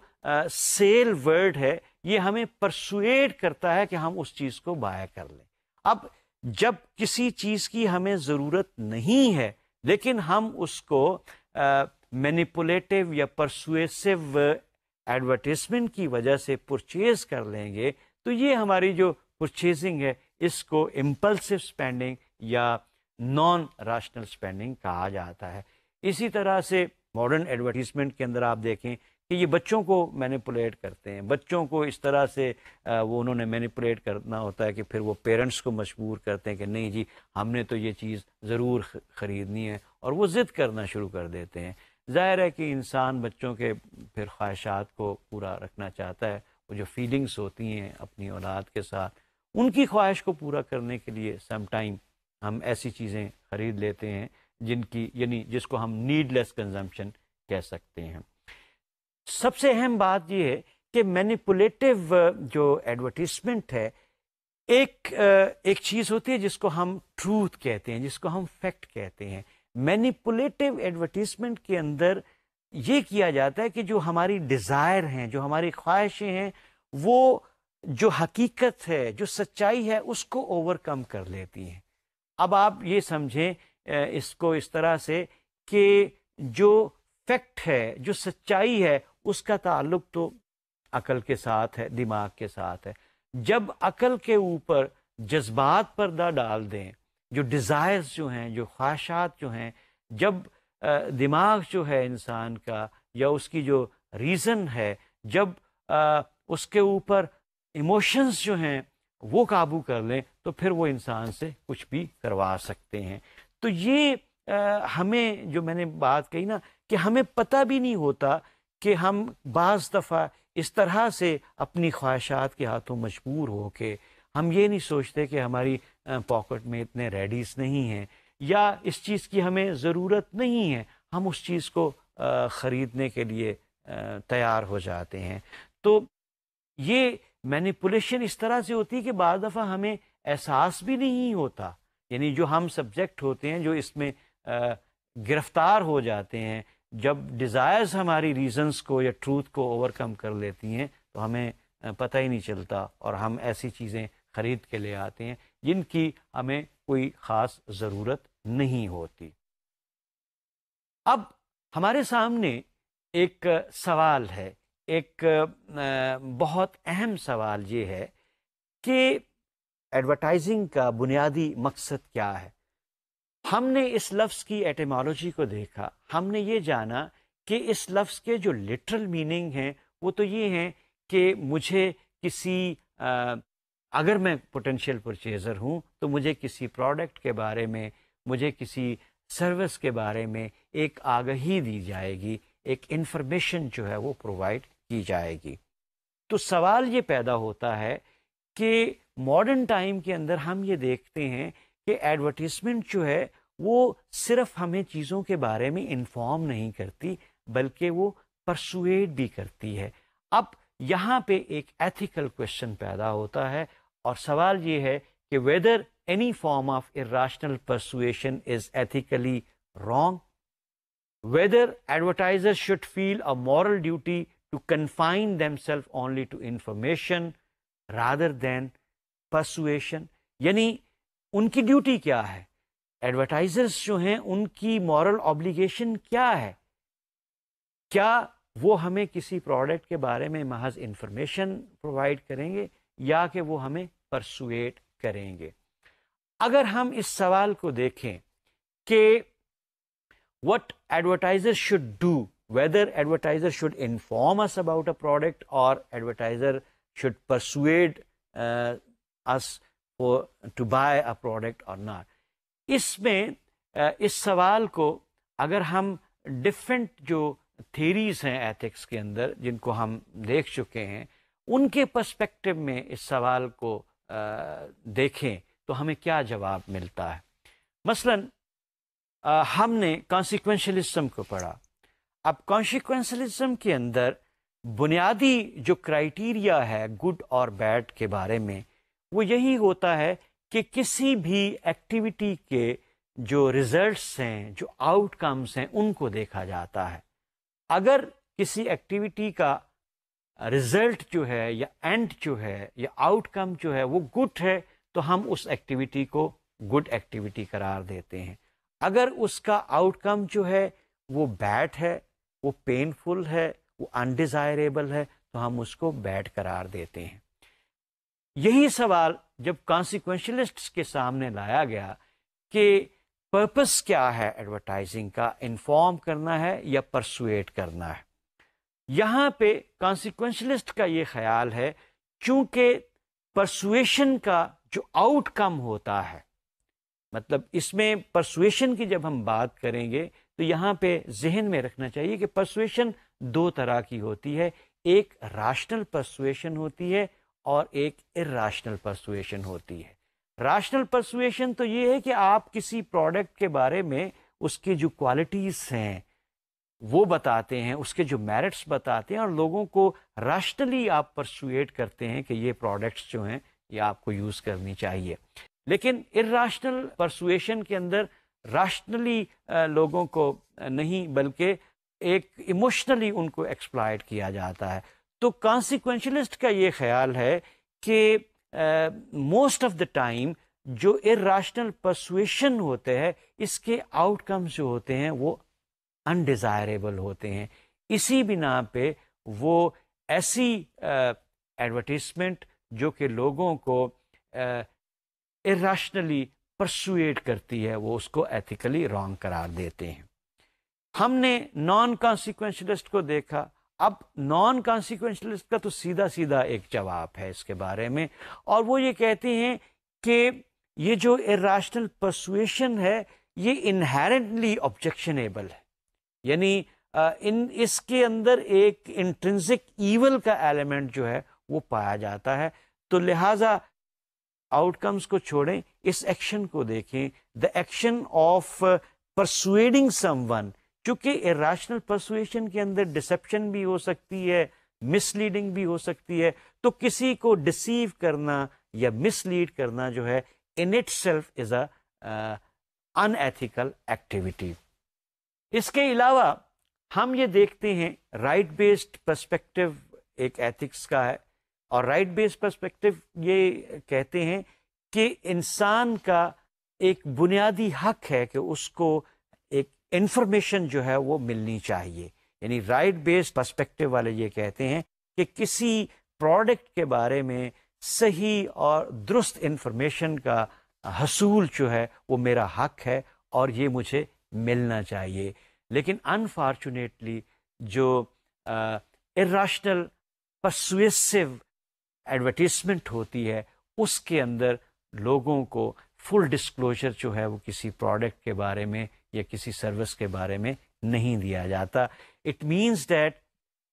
سیل ورڈ ہے یہ ہمیں پرسویٹ کرتا ہے کہ ہم اس چیز کو بائے کر لیں. اب جب کسی چیز کی ہمیں ضرورت نہیں ہے لیکن ہم اس کو مینیپولیٹو یا پرسویسو ایڈورٹیزمنٹ کی وجہ سے پرچیز کر لیں گے تو یہ ہماری جو پرچیزنگ ہے اس کو امپلسو اسپینڈنگ یا نان راشنل اسپینڈنگ کہا جاتا ہے. اسی طرح سے ماڈرن ایڈورٹیزمنٹ کے اندر آپ دیکھیں کہ یہ بچوں کو مینیپولیٹ کرتے ہیں, بچوں کو اس طرح سے وہ انہوں نے مینیپولیٹ کرنا ہوتا ہے کہ پھر وہ پیرنٹس کو مجبور کرتے ہیں کہ نہیں جی ہم نے تو یہ چیز ضرور خریدنی ہے, اور وہ ضد کرنا شروع کر دیتے ہیں. ظاہر ہے کہ انسان بچوں کے پھر خواہشات کو پورا رکھنا چاہتا ہے, وہ جو فیلنگس ہوتی ہیں اپنی اولاد کے ساتھ ان کی خواہش کو پورا کرنے کے لیے سم ٹائم ہم ایسی چیزیں خرید لیتے ہیں جن کی یعنی جس کو ہم نیڈ لیس کنزمپشن کہہ سکتے ہیں. سب سے اہم بات یہ ہے کہ مینیپولیٹو جو ایڈورٹیزمنٹ ہے ایک چیز ہوتی ہے جس کو ہم ٹروتھ کہتے ہیں, جس کو ہم فیکٹ کہتے ہیں. مینیپولیٹو ایڈورٹیزمنٹ کے اندر یہ کیا جاتا ہے کہ جو ہماری ڈیزائر ہیں, جو ہماری خواہشیں ہیں, وہ جو حقیقت ہے, جو سچائی ہے اس کو اوور کم کر لیتی ہیں. اب آپ یہ سمجھیں اس کو اس طرح سے کہ جو فیکٹ ہے, جو سچائی ہے, اس کا تعلق تو عقل کے ساتھ ہے, دماغ کے ساتھ ہے. جب عقل کے اوپر جذبات پردہ ڈال دیں, جو ڈیزائرز جو ہیں, جو خواہشات جو ہیں, جب دماغ جو ہے انسان کا یا اس کی جو ریزن ہے, جب اس کے اوپر ایموشنز جو ہیں وہ قابو کر لیں تو پھر وہ انسان سے کچھ بھی کروا سکتے ہیں. تو یہ ہمیں جو میں نے بات کہی نا کہ ہمیں پتہ بھی نہیں ہوتا کہ ہم بعض دفعہ اس طرح سے اپنی خواہشات کے ہاتھوں مجبور ہو کے ہم یہ نہیں سوچتے کہ ہماری پاکٹ میں اتنے ریڈیز نہیں ہیں یا اس چیز کی ہمیں ضرورت نہیں ہے, ہم اس چیز کو خریدنے کے لیے تیار ہو جاتے ہیں. تو یہ مینیپولیشن اس طرح سے ہوتی ہے کہ بعض دفعہ ہمیں احساس بھی نہیں ہوتا, یعنی جو ہم سبجیکٹ ہوتے ہیں جو اس میں گرفتار ہو جاتے ہیں, جب ڈیزائرز ہماری ریزنز کو یا ٹروتھ کو اوور کم کر لیتی ہیں تو ہمیں پتہ ہی نہیں چلتا اور ہم ایسی چیزیں خرید کے لے آتے ہیں جن کی ہمیں کوئی خاص ضرورت نہیں ہوتی. اب ہمارے سامنے ایک سوال ہے, ایک بہت اہم سوال یہ ہے کہ ایڈورٹائزنگ کا بنیادی مقصد کیا ہے. ہم نے اس لفظ کی ایٹیمالوجی کو دیکھا, ہم نے یہ جانا کہ اس لفظ کے جو لٹرل میننگ ہیں وہ تو یہ ہیں کہ مجھے کسی اگر میں پوٹینشیل پرچیزر ہوں تو مجھے کسی پروڈکٹ کے بارے میں, مجھے کسی سروس کے بارے میں ایک آگہی دی جائے گی, ایک انفارمیشن جو ہے وہ پرووائڈ کی جائے گی. تو سوال یہ پیدا ہوتا ہے کہ ماڈرن ٹائم کے اندر ہم یہ دیکھتے ہیں کہ ایڈورٹیزمنٹ جو ہے وہ صرف ہمیں چیزوں کے بارے میں انفارم نہیں کرتی بلکہ وہ پرسویٹ بھی کرتی ہے. اب یہاں پہ ایک ایتھیکل کویشچن پیدا ہوتا ہے اور سوال یہ ہے کہ whether any form of irrational persuasion is ethically wrong, whether advertisers should feel a moral duty to confine themselves only to information rather than persuasion. یعنی ان کی ڈیوٹی کیا ہے ایڈورٹائزرز جو ہیں ان کی مورل آبلیگیشن کیا ہے؟ کیا وہ ہمیں کسی پروڈکٹ کے بارے میں محض انفارمیشن پرووائڈ کریں گے یا کہ وہ ہمیں پرسویٹ کریں گے؟ اگر ہم اس سوال کو دیکھیں کہ what advertisers should do, whether advertiser should inform us about a product or advertiser should persuade us to buy a product or not. اس میں اس سوال کو اگر ہم ڈفرینٹ جو تھیریز ہیں ایتھکس کے اندر جن کو ہم دیکھ چکے ہیں ان کے پرسپیکٹو میں اس سوال کو دیکھیں تو ہمیں کیا جواب ملتا ہے؟ مثلاً ہم نے کانسیکوینشلزم کو پڑھا. اب کانسیکوینشلزم کے اندر بنیادی جو کرائیٹیریا ہے گڈ اور بیڈ کے بارے میں وہ یہی ہوتا ہے کہ کسی بھی ایکٹیویٹی کے جو ریزلٹس ہیں جو آؤٹ کمز ہیں ان کو دیکھا جاتا ہے. اگر کسی ایکٹیویٹی کا رزلٹ جو ہے یا اینڈ جو ہے یا آؤٹ کم جو ہے وہ گڈ ہے تو ہم اس ایکٹیویٹی کو گڈ ایکٹیویٹی قرار دیتے ہیں. اگر اس کا آؤٹ کم جو ہے وہ بیڈ ہے، وہ پینفل ہے، وہ انڈیزائریبل ہے تو ہم اس کو بیڈ قرار دیتے ہیں. یہی سوال جب کانسیکوینشلسٹس کے سامنے لایا گیا کہ پرپس کیا ہے ایڈورٹائزنگ کا، انفارم کرنا ہے یا پرسویٹ کرنا ہے، یہاں پہ کانسیکوینشلسٹ کا یہ خیال ہے چونکہ پرسویشن کا جو آؤٹ کم ہوتا ہے، مطلب اس میں پرسویشن کی جب ہم بات کریں گے تو یہاں پہ ذہن میں رکھنا چاہیے کہ پرسویشن دو طرح کی ہوتی ہے، ایک راشنل پرسویشن ہوتی ہے اور ایک اراشنل پرسویشن ہوتی ہے. راشنل پرسویشن تو یہ ہے کہ آپ کسی پروڈکٹ کے بارے میں اس کی جو کوالٹیز ہیں وہ بتاتے ہیں، اس کے جو میرٹس بتاتے ہیں اور لوگوں کو راشنلی آپ پرسویٹ کرتے ہیں کہ یہ پروڈکٹس جو ہیں یہ آپ کو یوز کرنی چاہیے. لیکن اراشنل پرسویشن کے اندر راشنلی لوگوں کو نہیں بلکہ ایک ایموشنلی ان کو ایکسپلائٹ کیا جاتا ہے. تو کانسیکوینشلسٹ کا یہ خیال ہے کہ موسٹ آف دا ٹائم جو اراشنل پرسویشن ہوتے ہیں اس کے آؤٹ کمز جو ہوتے ہیں وہ انڈیزائریبل ہوتے ہیں. اسی بنا پہ وہ ایسی ایڈورٹیزمنٹ جو کہ لوگوں کو اراشنلی پرسویٹ کرتی ہے وہ اس کو ایتھیکلی رانگ قرار دیتے ہیں. ہم نے نان کانسیکوینشلسٹ کو دیکھا. اب نان کانسیکوینشلسٹ کا تو سیدھا سیدھا ایک جواب ہے اس کے بارے میں، اور وہ یہ کہتے ہیں کہ یہ جو اراشنل پرسویشن ہے یہ انہیرنٹلی آبجیکشنیبل ہے، یعنی اس کے اندر ایک انٹرنسک ایول کا ایلیمنٹ جو ہے وہ پایا جاتا ہے. تو لہٰذا آؤٹ کمز کو چھوڑیں، اس ایکشن کو دیکھیں، the action of persuading some one. چونکہ اراشنل پرسویشن کے اندر ڈسیپشن بھی ہو سکتی ہے، مس لیڈنگ بھی ہو سکتی ہے، تو کسی کو ڈسیو کرنا یا مس لیڈ کرنا جو ہے in itself is a unethical activity. اس کے علاوہ ہم یہ دیکھتے ہیں رائٹ بیسڈ پرسپیکٹو ایک ایتھکس کا ہے، اور رائٹ بیسڈ پرسپیکٹو یہ کہتے ہیں کہ انسان کا ایک بنیادی حق ہے کہ اس کو ایک انفارمیشن جو ہے وہ ملنی چاہیے. یعنی رائٹ بیسڈ پرسپیکٹو والے یہ کہتے ہیں کہ کسی پروڈکٹ کے بارے میں صحیح اور درست انفارمیشن کا حصول جو ہے وہ میرا حق ہے اور یہ مجھے ملنا چاہیے. لیکن انفارچونیٹلی جو اراشنل پرسویسو ایڈورٹیزمنٹ ہوتی ہے اس کے اندر لوگوں کو فل ڈسکلوجر جو ہے وہ کسی پروڈکٹ کے بارے میں یا کسی سروس کے بارے میں نہیں دیا جاتا. It means that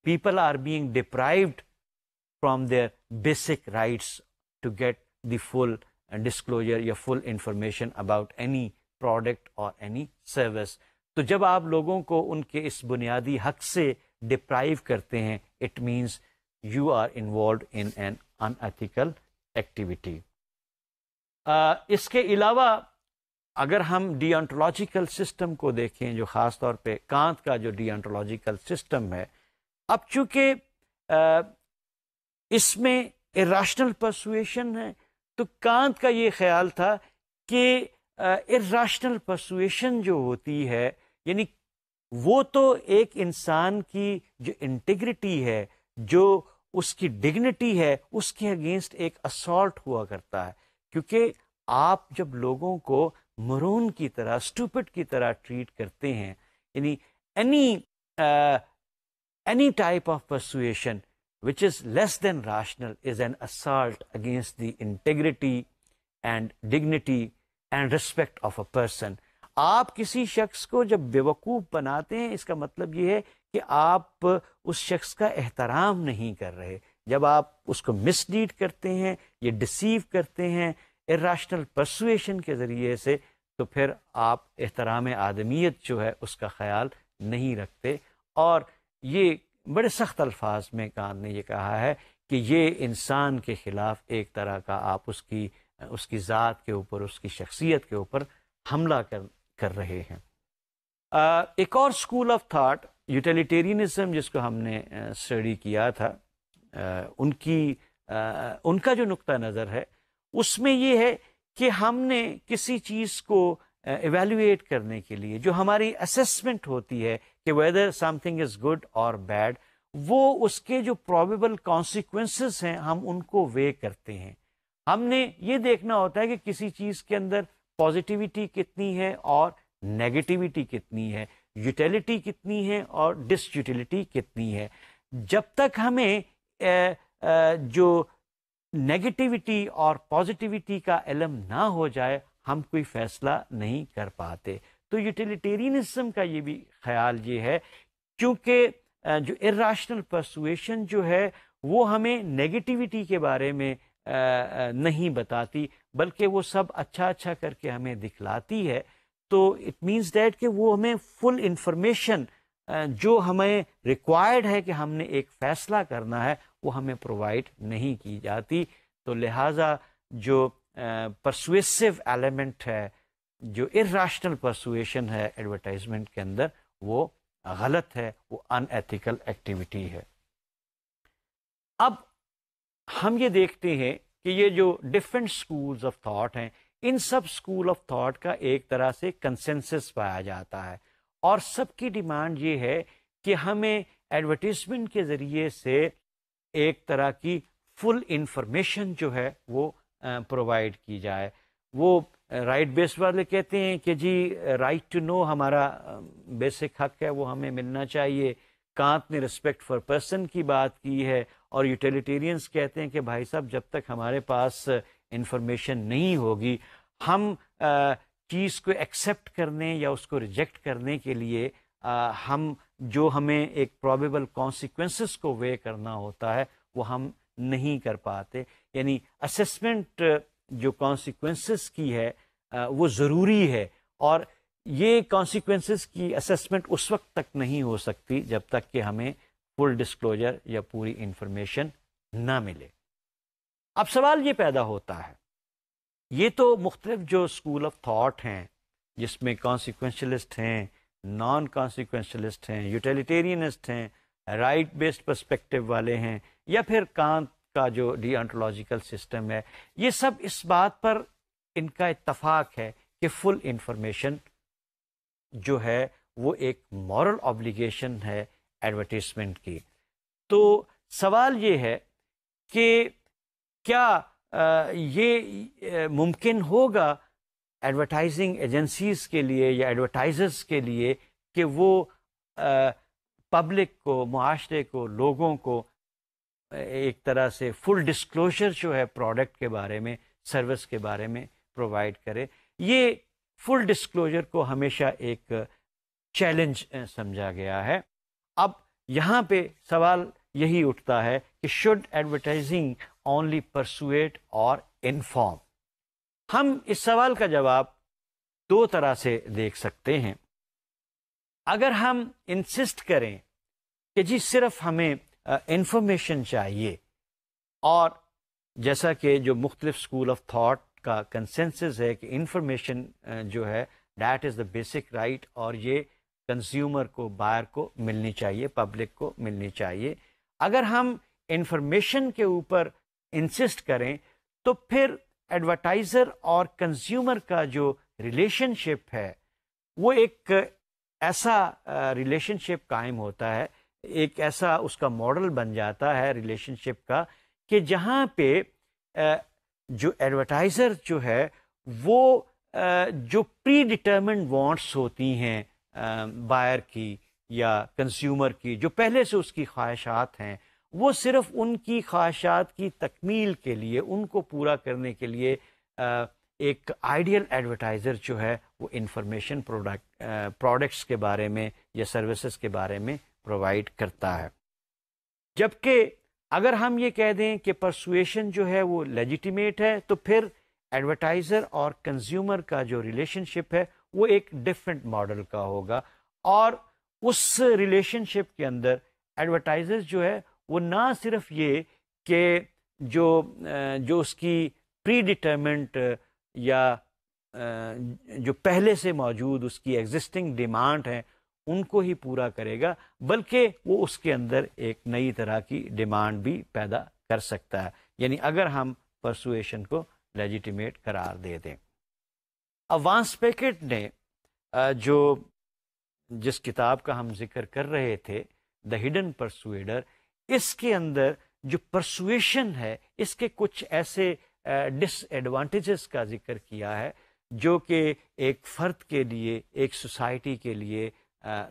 people are being deprived from their basic rights to get the full disclosure یا full information about any product اور اینی سروس. تو جب آپ لوگوں کو ان کے اس بنیادی حق سے ڈپرائیو کرتے ہیں it means you are involved in an unethical activity. اس کے علاوہ اگر ہم ڈیانٹولوجیکل سسٹم کو دیکھیں، جو خاص طور پہ کانت کا جو ڈیانٹولوجیکل سسٹم ہے، اب چونکہ اس میں اراشنل پرسویشن ہے تو کانت کا یہ خیال تھا کہ irrational persuasion جو ہوتی ہے، یعنی وہ تو ایک انسان کی جو انٹیگریٹی ہے، جو اس کی ڈگنیٹی ہے، اس کے اگینسٹ ایک اسالٹ ہوا کرتا ہے. کیونکہ آپ جب لوگوں کو مرون کی طرح، اسٹوپڈ کی طرح ٹریٹ کرتے ہیں، یعنی any type of persuasion which is less than rational is an assault against the integrity and dignity and respect of a person. آپ کسی شخص کو جب بیوقوف بناتے ہیں، اس کا مطلب یہ ہے کہ آپ اس شخص کا احترام نہیں کر رہے. جب آپ اس کو مس لیڈ کرتے ہیں، یہ ڈسیو کرتے ہیں irrational persuasion کے ذریعے سے، تو پھر آپ احترام آدمیت جو ہے اس کا خیال نہیں رکھتے. اور یہ بڑے سخت الفاظ میں کانت نے یہ کہا ہے کہ یہ انسان کے خلاف ایک طرح کا آپ اس کی ذات کے اوپر، اس کی شخصیت کے اوپر حملہ کر رہے ہیں. ایک اور اسکول آف تھاٹ یوٹیلیٹیرینزم، جس کو ہم نے اسٹڈی کیا تھا، ان کا جو نقطہ نظر ہے اس میں یہ ہے کہ ہم نے کسی چیز کو ایویلویٹ کرنے کے لیے جو ہماری اسیسمنٹ ہوتی ہے کہ weather some thing is good اور بیڈ، وہ اس کے جو پرابیبل کانسیکوینسز ہیں ہم ان کو وے کرتے ہیں. ہم نے یہ دیکھنا ہوتا ہے کہ کسی چیز کے اندر پازیٹیوٹی کتنی ہے اور نیگیٹیوٹی کتنی ہے، یوٹیلیٹی کتنی ہے اور ڈس یوٹیلیٹی کتنی ہے. جب تک ہمیں جو نیگیٹیوٹی اور پازیٹیوٹی کا علم نہ ہو جائے، ہم کوئی فیصلہ نہیں کر پاتے. تو یوٹیلیٹیرینزم کا یہ بھی خیال یہ ہے، کیونکہ جو irrational persuasion جو ہے وہ ہمیں نیگیٹیوٹی کے بارے میں نہیں بتاتی، بلکہ وہ سب اچھا اچھا کر کے ہمیں دکھلاتی ہے. تو اٹ مینس دیٹ کہ وہ ہمیں فل انفارمیشن جو ہمیں ریکوائرڈ ہے کہ ہم نے ایک فیصلہ کرنا ہے، وہ ہمیں پرووائڈ نہیں کی جاتی. تو لہٰذا جو پرسویسو ایلیمنٹ ہے، جو irrational persuasion ہے ایڈورٹائزمنٹ کے اندر، وہ غلط ہے، وہ ان ایتھیکل ایکٹیویٹی ہے. اب ہم یہ دیکھتے ہیں کہ یہ جو ڈفرینٹ اسکولز آف تھاٹ ہیں، ان سب اسکول آف تھاٹ کا ایک طرح سے کنسنسس پایا جاتا ہے، اور سب کی ڈیمانڈ یہ ہے کہ ہمیں ایڈورٹیزمنٹ کے ذریعے سے ایک طرح کی فل انفارمیشن جو ہے وہ پرووائڈ کی جائے. وہ رائٹ بیس والے کہتے ہیں کہ جی رائٹ ٹو نو ہمارا بیسک حق ہے، وہ ہمیں ملنا چاہیے. کانت نے رسپیکٹ فار پرسن کی بات کی ہے، اور یوٹیلیٹیرینز کہتے ہیں کہ بھائی صاحب جب تک ہمارے پاس انفارمیشن نہیں ہوگی، ہم چیز کو ایکسیپٹ کرنے یا اس کو ریجیکٹ کرنے کے لیے ہم جو ہمیں ایک پرابیبل کانسیکوینسز کو وے کرنا ہوتا ہے وہ ہم نہیں کر پاتے. یعنی اسیسمنٹ جو کانسیکوینسز کی ہے وہ ضروری ہے، اور یہ کانسیکوینسز کی اسیسمنٹ اس وقت تک نہیں ہو سکتی جب تک کہ ہمیں فل ڈسکلوجر یا پوری انفارمیشن نہ ملے. اب سوال یہ پیدا ہوتا ہے، یہ تو مختلف جو اسکول آف تھاٹ ہیں جس میں کانسیکوینشلسٹ ہیں، نان کانسیکوینشلسٹ ہیں، یوٹیلیٹیرینسٹ ہیں، رائٹ بیسڈ پرسپیکٹو والے ہیں، یا پھر کانت کا جو ڈی انٹولوجیکل سسٹم ہے، یہ سب اس بات پر ان کا اتفاق ہے کہ فل انفارمیشن جو ہے وہ ایک مورل آبلیگیشن ہے ایڈورٹیزمنٹ کی. تو سوال یہ ہے کہ کیا یہ ممکن ہوگا ایڈورٹائزنگ ایجنسیز کے لیے یا ایڈورٹائزرز کے لیے کہ وہ پبلک کو، معاشرے کو، لوگوں کو ایک طرح سے فل ڈسکلوجر جو ہے پروڈکٹ کے بارے میں، سروس کے بارے میں پرووائڈ کرے؟ یہ فل ڈسکلوجر کو ہمیشہ ایک چیلنج سمجھا گیا ہے. اب یہاں پہ سوال یہی اٹھتا ہے کہ شوڈ ایڈورٹائزنگ اونلی پرسویٹ اور انفارم؟ ہم اس سوال کا جواب دو طرح سے دیکھ سکتے ہیں. اگر ہم انسسٹ کریں کہ جی صرف ہمیں انفارمیشن چاہیے، اور جیسا کہ جو مختلف اسکول آف تھاٹ کا کنسنسس ہے کہ انفارمیشن جو ہے that is the basic right, اور یہ کنزیومر کو، بائر کو ملنی چاہیے، پبلک کو ملنی چاہیے. اگر ہم انفارمیشن کے اوپر انسسٹ کریں تو پھر ایڈورٹائزر اور کنزیومر کا جو ریلیشن شپ ہے وہ ایک ایسا ریلیشن شپ قائم ہوتا ہے، ایک ایسا اس کا ماڈل بن جاتا ہے ریلیشن شپ کا کہ جہاں پہ جو ایڈورٹائزر جو ہے وہ جو پری ڈٹرمنڈ وانٹس ہوتی ہیں بائر کی یا کنزیومر کی، جو پہلے سے اس کی خواہشات ہیں، وہ صرف ان کی خواہشات کی تکمیل کے لیے، ان کو پورا کرنے کے لیے ایک آئیڈیل ایڈورٹائزر جو ہے وہ انفارمیشن پروڈکٹس کے بارے میں یا سروسز کے بارے میں پرووائڈ کرتا ہے. جبکہ اگر ہم یہ کہہ دیں کہ پرسویشن جو ہے وہ لیجیٹیمیٹ ہے، تو پھر ایڈورٹائزر اور کنزیومر کا جو ریلیشن شپ ہے وہ ایک ڈفرینٹ ماڈل کا ہوگا، اور اس ریلیشن شپ کے اندر ایڈورٹائزر جو ہے وہ نہ صرف یہ کہ جو اس کی پری ڈٹرمنٹ یا جو پہلے سے موجود اس کی ایگزسٹنگ ڈیمانڈ ہیں ان کو ہی پورا کرے گا، بلکہ وہ اس کے اندر ایک نئی طرح کی ڈیمانڈ بھی پیدا کر سکتا ہے، یعنی اگر ہم پرسویشن کو لیجیٹیمیٹ قرار دے دیں. وانس پیکٹ نے جس کتاب کا ہم ذکر کر رہے تھے، دا ہڈن پرسویڈر، اس کے اندر جو پرسویشن ہے اس کے کچھ ایسے ڈس ایڈوانٹیجز کا ذکر کیا ہے جو کہ ایک فرد کے لیے، ایک سوسائٹی کے لیے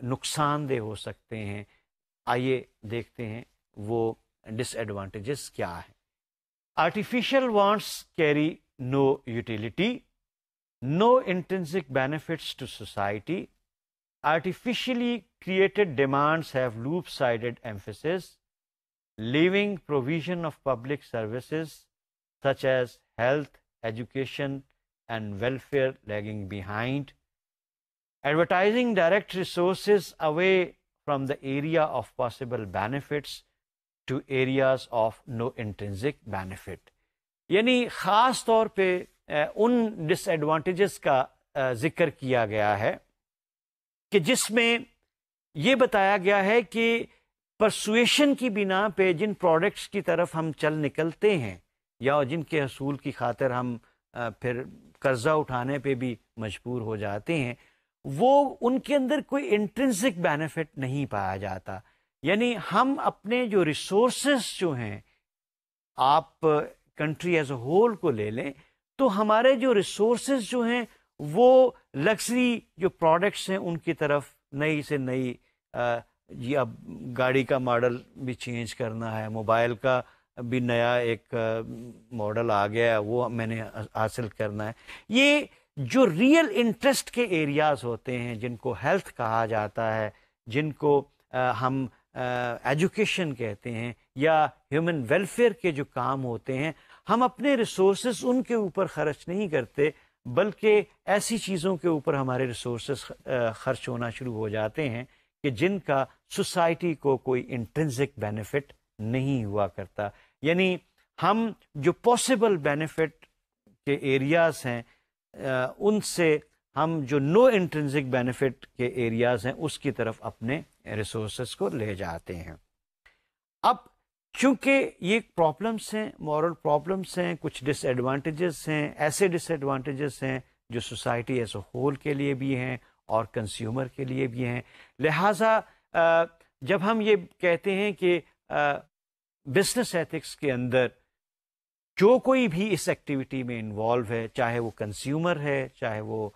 نقصان دہ ہو سکتے ہیں. آئیے دیکھتے ہیں وہ ڈس ایڈوانٹیجز کیا ہیں. Artificial wants carry no utility, no intrinsic benefits to society, artificially created demands have loop-sided emphasis, leaving provision of public services such as health, education, and welfare lagging behind. Advertising direct resources away from the area of possible benefits to areas of no intrinsic benefit. یعنی خاص طور پہ ان ڈس advantages کا ذکر کیا گیا ہے کہ جس میں یہ بتایا گیا ہے کہ پرسویشن کی بنا پہ جن پروڈکٹس کی طرف ہم چل نکلتے ہیں یا جن کے حصول کی خاطر ہم پھر قرضہ اٹھانے پہ بھی مجبور ہو جاتے ہیں، وہ ان کے اندر کوئی انٹرنسک بینیفٹ نہیں پایا جاتا. یعنی ہم اپنے جو ریسورسز جو ہیں، آپ کنٹری ایز اے ہول کو لے لیں تو ہمارے جو ریسورسز جو ہیں وہ لگژری جو پروڈکٹس ہیں ان کی طرف نئی سے نئی، جی اب گاڑی کا ماڈل بھی چینج کرنا ہے، موبائل کا بھی نیا ایک ماڈل آ گیا ہے وہ میں نے حاصل کرنا ہے. یہ جو ریئل انٹرسٹ کے ایریاز ہوتے ہیں جن کو ہیلتھ کہا جاتا ہے، جن کو ہم ایجوکیشن کہتے ہیں، یا ہیومن ویلفیئر کے جو کام ہوتے ہیں، ہم اپنے ریسورسز ان کے اوپر خرچ نہیں کرتے بلکہ ایسی چیزوں کے اوپر ہمارے ریسورسز خرچ ہونا شروع ہو جاتے ہیں کہ جن کا سوسائٹی کو کوئی انٹرنسک بینیفٹ نہیں ہوا کرتا. یعنی ہم جو پاسبل بینیفٹ کے ایریاز ہیں ان سے ہم جو نو انٹرنسک بینیفٹ کے ایریاز ہیں اس کی طرف اپنے ریسورسز کو لے جاتے ہیں. اب چونکہ یہ پرابلمس ہیں، مورل پرابلمس ہیں، کچھ ڈس ایڈوانٹیجز ہیں، ایسے ڈس ایڈوانٹیجز ہیں جو سوسائٹی ایز اے ہول کے لیے بھی ہیں اور کنزیومر کے لیے بھی ہیں. لہٰذا جب ہم یہ کہتے ہیں کہ بزنس ایتھکس کے اندر جو کوئی بھی اس ایکٹیویٹی میں انوالو ہے، چاہے وہ کنزیومر ہے، چاہے وہ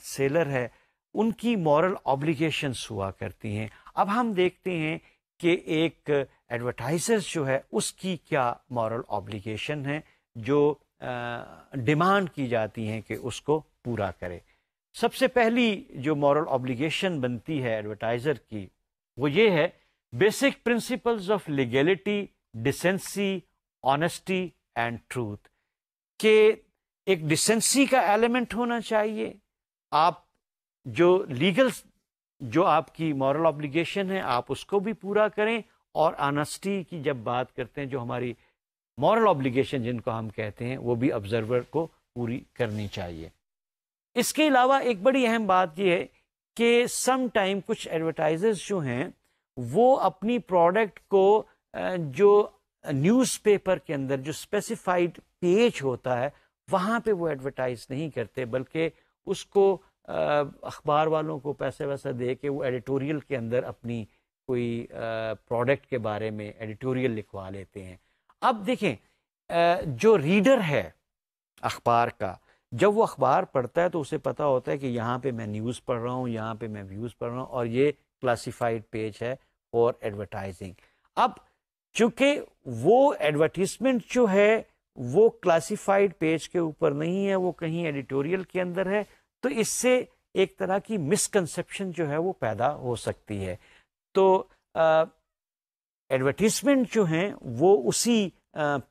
سیلر ہے، ان کی مورل آبلیگیشنس ہوا کرتی ہیں. اب ہم دیکھتے ہیں کہ ایک ایڈورٹائزر جو ہے اس کی کیا مورل آبلیگیشن ہے جو ڈیمانڈ کی جاتی ہیں کہ اس کو پورا کرے. سب سے پہلی جو مورل آبلیگیشن بنتی ہے ایڈورٹائزر کی وہ یہ ہے، basic principles of legality, decency, honesty and truth, کہ ایک ڈیسنسی کا ایلیمنٹ ہونا چاہیے. آپ جو لیگل جو آپ کی مورل آبلیگیشن ہے آپ اس کو بھی پورا کریں، اور آنیسٹی کی جب بات کرتے ہیں جو ہماری مورل آبلیگیشن جن کو ہم کہتے ہیں وہ بھی آبزرور کو پوری کرنی چاہیے. اس کے علاوہ ایک بڑی اہم بات یہ ہے کہ سم ٹائم کچھ ایڈورٹائزرز جو ہیں وہ اپنی پروڈکٹ کو جو نیوز پیپر کے اندر جو اسپیسیفائڈ پیج ہوتا ہے وہاں پہ وہ ایڈورٹائز نہیں کرتے، بلکہ اس کو اخبار والوں کو پیسے ویسا دے کے وہ ایڈیٹوریل کے اندر اپنی کوئی پروڈکٹ کے بارے میں ایڈیٹوریل لکھوا لیتے ہیں. اب دیکھیں جو ریڈر ہے اخبار کا، جب وہ اخبار پڑھتا ہے تو اسے پتہ ہوتا ہے کہ یہاں پہ میں نیوز پڑھ رہا ہوں، یہاں پہ میں ویوز پڑھ رہا ہوں، اور یہ کلاسیفائڈ پیج ہے فار ایڈورٹائزنگ. اب چونکہ وہ ایڈورٹیزمنٹ جو ہے وہ کلاسیفائڈ پیج کے اوپر نہیں ہے، وہ کہیں ایڈیٹوریل کے اندر ہے، تو اس سے ایک طرح کی مسکنسیپشن جو ہے وہ پیدا ہو سکتی ہے. تو ایڈورٹیزمنٹ جو ہیں وہ اسی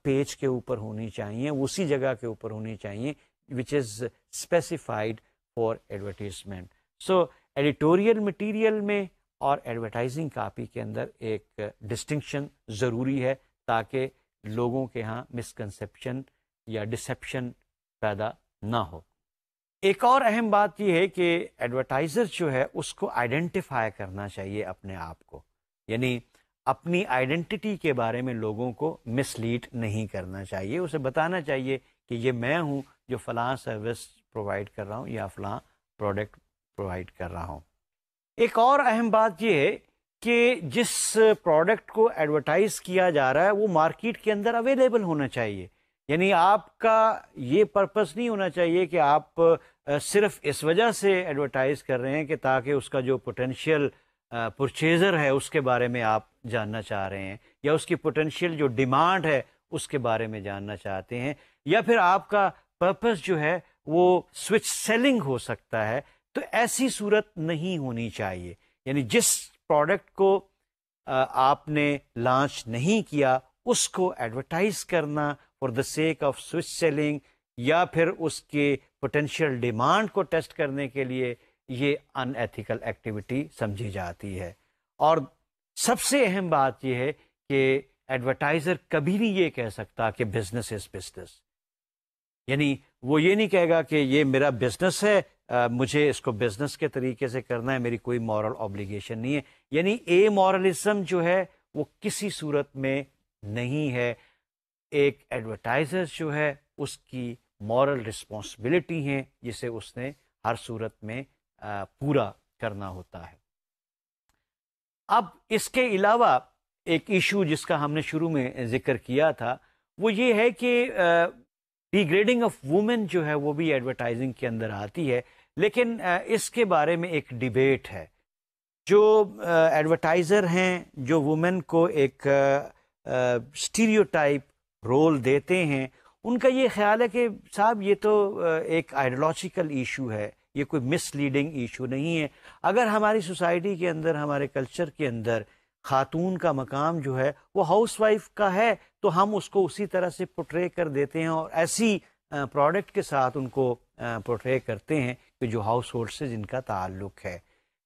پیج کے اوپر ہونی چاہیے، اسی جگہ کے اوپر ہونی چاہیے which is specified for advertisement. So editorial material میں اور ایڈورٹائزنگ کاپی کے اندر ایک ڈسٹنکشن ضروری ہے تاکہ لوگوں کے ہاں مسکنسیپشن یا ڈسیپشن پیدا نہ ہو. ایک اور اہم بات یہ ہے کہ ایڈورٹائزر جو ہے اس کو آئیڈینٹیفائی کرنا چاہیے اپنے آپ کو، یعنی اپنی آئیڈینٹی کے بارے میں لوگوں کو مس لیڈ نہیں کرنا چاہیے. اسے بتانا چاہیے کہ یہ میں ہوں جو فلاں سروس پرووائڈ کر رہا ہوں یا فلاں پروڈکٹ پرووائڈ کر رہا ہوں. ایک اور اہم بات یہ ہے کہ جس پروڈکٹ کو ایڈورٹائز کیا جا رہا ہے وہ مارکیٹ کے اندر اویلیبل ہونا چاہیے. یعنی آپ کا یہ پرپس نہیں ہونا چاہیے کہ آپ صرف اس وجہ سے ایڈورٹائز کر رہے ہیں کہ تاکہ اس کا جو پوٹینشیل پرچیزر ہے اس کے بارے میں آپ جاننا چاہ رہے ہیں، یا اس کی پوٹینشیل جو ڈیمانڈ ہے اس کے بارے میں جاننا چاہتے ہیں، یا پھر آپ کا پرپس جو ہے وہ سوئچ سیلنگ ہو سکتا ہے. تو ایسی صورت نہیں ہونی چاہیے. یعنی جس پروڈکٹ کو آپ نے لانچ نہیں کیا اس کو ایڈورٹائز کرنا for the sake of switch selling یا پھر اس کے پوٹینشیل ڈیمانڈ کو ٹیسٹ کرنے کے لیے، یہ ان ایتھیکل ایکٹیویٹی سمجھی جاتی ہے. اور سب سے اہم بات یہ ہے کہ ایڈورٹائزر کبھی نہیں یہ کہہ سکتا کہ بزنس از بزنس. یعنی وہ یہ نہیں کہے گا کہ یہ میرا بزنس ہے، مجھے اس کو بزنس کے طریقے سے کرنا ہے، میری کوئی مورل آبلیگیشن نہیں ہے. یعنی اے مورلزم جو ہے وہ کسی صورت میں نہیں ہے. ایک ایڈورٹائزر جو ہے اس کی مورل رسپانسبلٹی ہے جسے اس نے ہر صورت میں پورا کرنا ہوتا ہے. اب اس کے علاوہ ایک ایشو جس کا ہم نے شروع میں ذکر کیا تھا وہ یہ ہے کہ ڈی گریڈنگ آف وومن جو ہے وہ بھی ایڈورٹائزنگ کے اندر آتی ہے، لیکن اس کے بارے میں ایک ڈیبیٹ ہے. جو ایڈورٹائزر ہیں جو وومن کو ایک اسٹیریوٹائپ رول دیتے ہیں، ان کا یہ خیال ہے کہ صاحب یہ تو ایک آئیڈیالوجیکل ایشو ہے، یہ کوئی مس لیڈنگ ایشو نہیں ہے. اگر ہماری سوسائٹی کے اندر، ہمارے کلچر کے اندر خاتون کا مقام جو ہے وہ ہاؤس وائف کا ہے تو ہم اس کو اسی طرح سے پورٹرے کر دیتے ہیں اور ایسی پروڈکٹ کے ساتھ ان کو پورٹرے کرتے ہیں کہ جو ہاؤس ہولڈ سے جن کا تعلق ہے.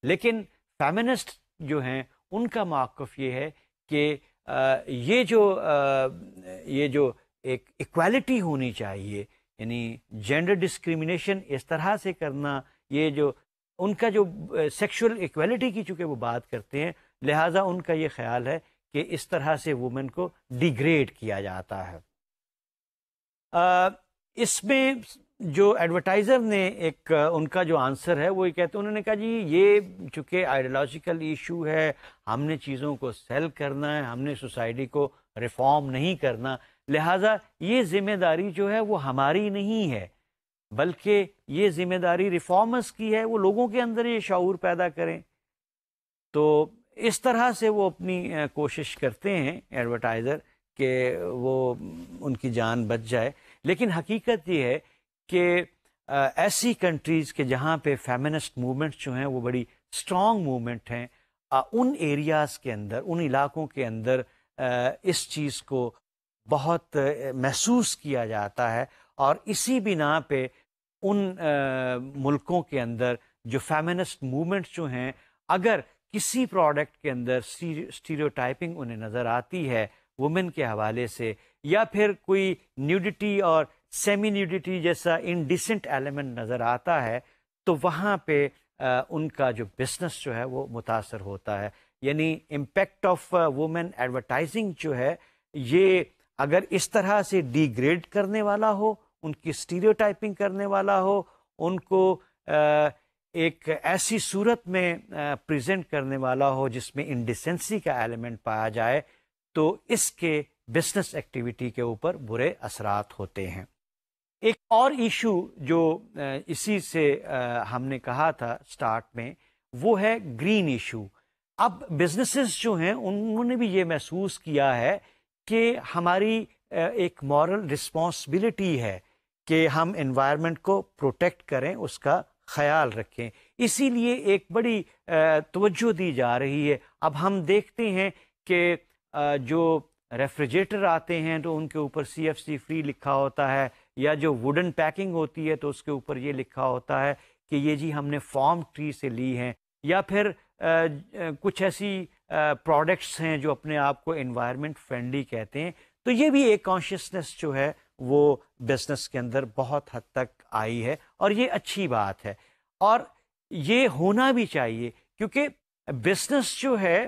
لیکن فیمنسٹ جو ہیں ان کا موقف یہ ہے کہ یہ جو ایک ایکویلٹی ہونی چاہیے، یعنی جینڈر ڈسکریمنیشن اس طرح سے کرنا، یہ جو ان کا جو سیکشول ایکویلٹی کی چونکہ وہ بات کرتے ہیں، لہٰذا ان کا یہ خیال ہے کہ اس طرح سے وومن کو ڈیگریڈ کیا جاتا ہے. اس میں جو ایڈورٹائزر نے ایک ان کا جو آنسر ہے وہ یہ کہتے ہیں، انہوں نے کہا جی یہ چونکہ آئیڈیالوجیکل ایشو ہے، ہم نے چیزوں کو سیل کرنا ہے، ہم نے سوسائٹی کو ریفارم نہیں کرنا، لہٰذا یہ ذمہ داری جو ہے وہ ہماری نہیں ہے بلکہ یہ ذمہ داری ریفارمرز کی ہے، وہ لوگوں کے اندر یہ شعور پیدا کریں. تو اس طرح سے وہ اپنی کوشش کرتے ہیں ایڈورٹائزر کہ وہ ان کی جان بچ جائے. لیکن حقیقت یہ ہے کہ ایسی کنٹریز کے جہاں پہ فیمنسٹ موومنٹس جو ہیں وہ بڑی اسٹرانگ موومنٹ ہیں، ان ایریاز کے اندر، ان علاقوں کے اندر اس چیز کو بہت محسوس کیا جاتا ہے، اور اسی بنا پہ ان ملکوں کے اندر جو فیمنسٹ موومنٹس جو ہیں، اگر کسی پروڈکٹ کے اندر اسٹیریوٹائپنگ انہیں نظر آتی ہے وومن کے حوالے سے، یا پھر کوئی نیوڈیٹی اور سیمی نیوڈیٹی جیسا انڈیسنٹ ایلیمنٹ نظر آتا ہے، تو وہاں پہ ان کا جو بزنس جو ہے وہ متاثر ہوتا ہے. یعنی امپیکٹ آف وومن ایڈورٹائزنگ جو ہے یہ اگر اس طرح سے ڈی گریڈ کرنے والا ہو، ان کی اسٹیریوٹائپنگ کرنے والا ہو، ان کو ایک ایسی صورت میں پریزنٹ کرنے والا ہو جس میں انڈیسنسی کا ایلیمنٹ پایا جائے تو اس کے بزنس ایکٹیویٹی کے اوپر برے اثرات ہوتے ہیں۔ ایک اور ایشو جو اسی سے ہم نے کہا تھا سٹارٹ میں، وہ ہے گرین ایشو۔ اب بزنسز جو ہیں انہوں نے بھی یہ محسوس کیا ہے کہ ہماری ایک مورل رسپانسبلٹی ہے کہ ہم انوائرمنٹ کو پروٹیکٹ کریں، اس کا خیال رکھیں، اسی لیے ایک بڑی توجہ دی جا رہی ہے۔ اب ہم دیکھتے ہیں کہ جو ریفریجریٹر آتے ہیں تو ان کے اوپر CFC فری لکھا ہوتا ہے، یا جو ووڈن پیکنگ ہوتی ہے تو اس کے اوپر یہ لکھا ہوتا ہے کہ یہ جی ہم نے فارم ٹری سے لی ہیں، یا پھر کچھ ایسی پروڈکٹس ہیں جو اپنے آپ کو انوائرمنٹ فرینڈلی کہتے ہیں۔ تو یہ بھی ایک کانشیسنس جو ہے وہ بزنس کے اندر بہت حد تک آئی ہے، اور یہ اچھی بات ہے، اور یہ ہونا بھی چاہیے، کیونکہ بزنس جو ہے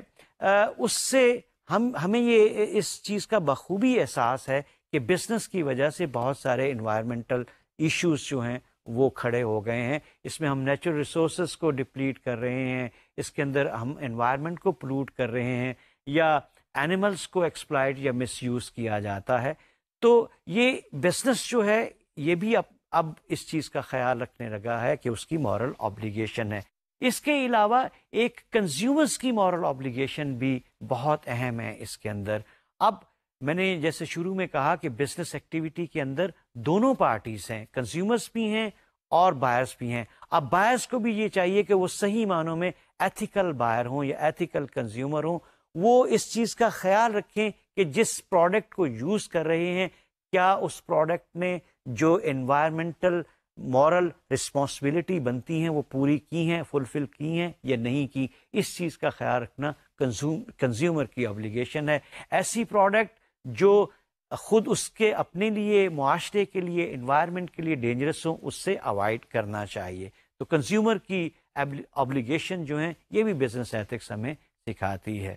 اس سے ہمیں یہ اس چیز کا بخوبی احساس ہے کہ بزنس کی وجہ سے بہت سارے انوائرمنٹل ایشوز جو ہیں وہ کھڑے ہو گئے ہیں۔ اس میں ہم نیچرل ریسورسز کو ڈپلیٹ کر رہے ہیں، اس کے اندر ہم انوائرمنٹ کو پولوٹ کر رہے ہیں، یا اینیملز کو ایکسپلائٹ یا مس یوز کیا جاتا ہے۔ تو یہ بزنس جو ہے یہ بھی اب اس چیز کا خیال رکھنے لگا ہے کہ اس کی مورل آبلیگیشن ہے۔ اس کے علاوہ ایک کنزیومرز کی مورل آبلیگیشن بھی بہت اہم ہے اس کے اندر۔ اب میں نے جیسے شروع میں کہا کہ بزنس ایکٹیویٹی کے اندر دونوں پارٹیز ہیں، کنزیومرز بھی ہیں اور بائرز بھی ہیں۔ اب بائرز کو بھی یہ چاہیے کہ وہ صحیح معنوں میں ایتھیکل بائر ہوں یا ایتھیکل کنزیومر ہوں، وہ اس چیز کا خیال رکھیں کہ جس پروڈکٹ کو یوز کر رہے ہیں کیا اس پروڈکٹ نے جو انوائرمنٹل مورل رسپانسبلٹی بنتی ہیں وہ پوری کی ہیں، فلفل کی ہیں یا نہیں کی۔ اس چیز کا خیال رکھنا کنزیومر کی obligation ہے۔ ایسی پروڈکٹ جو خود اس کے اپنے لیے، معاشرے کے لیے، انوائرمنٹ کے لیے ڈینجرس ہوں، اس سے اوائڈ کرنا چاہیے۔ تو کنزیومر کی obligation جو ہیں یہ بھی بزنس ایتھکس ہمیں سکھاتی ہے۔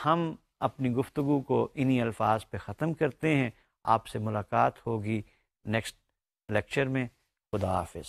ہم اپنی گفتگو کو انہی الفاظ پہ ختم کرتے ہیں۔ آپ سے ملاقات ہوگی نیکسٹ لیکچر میں۔ خدا حافظ۔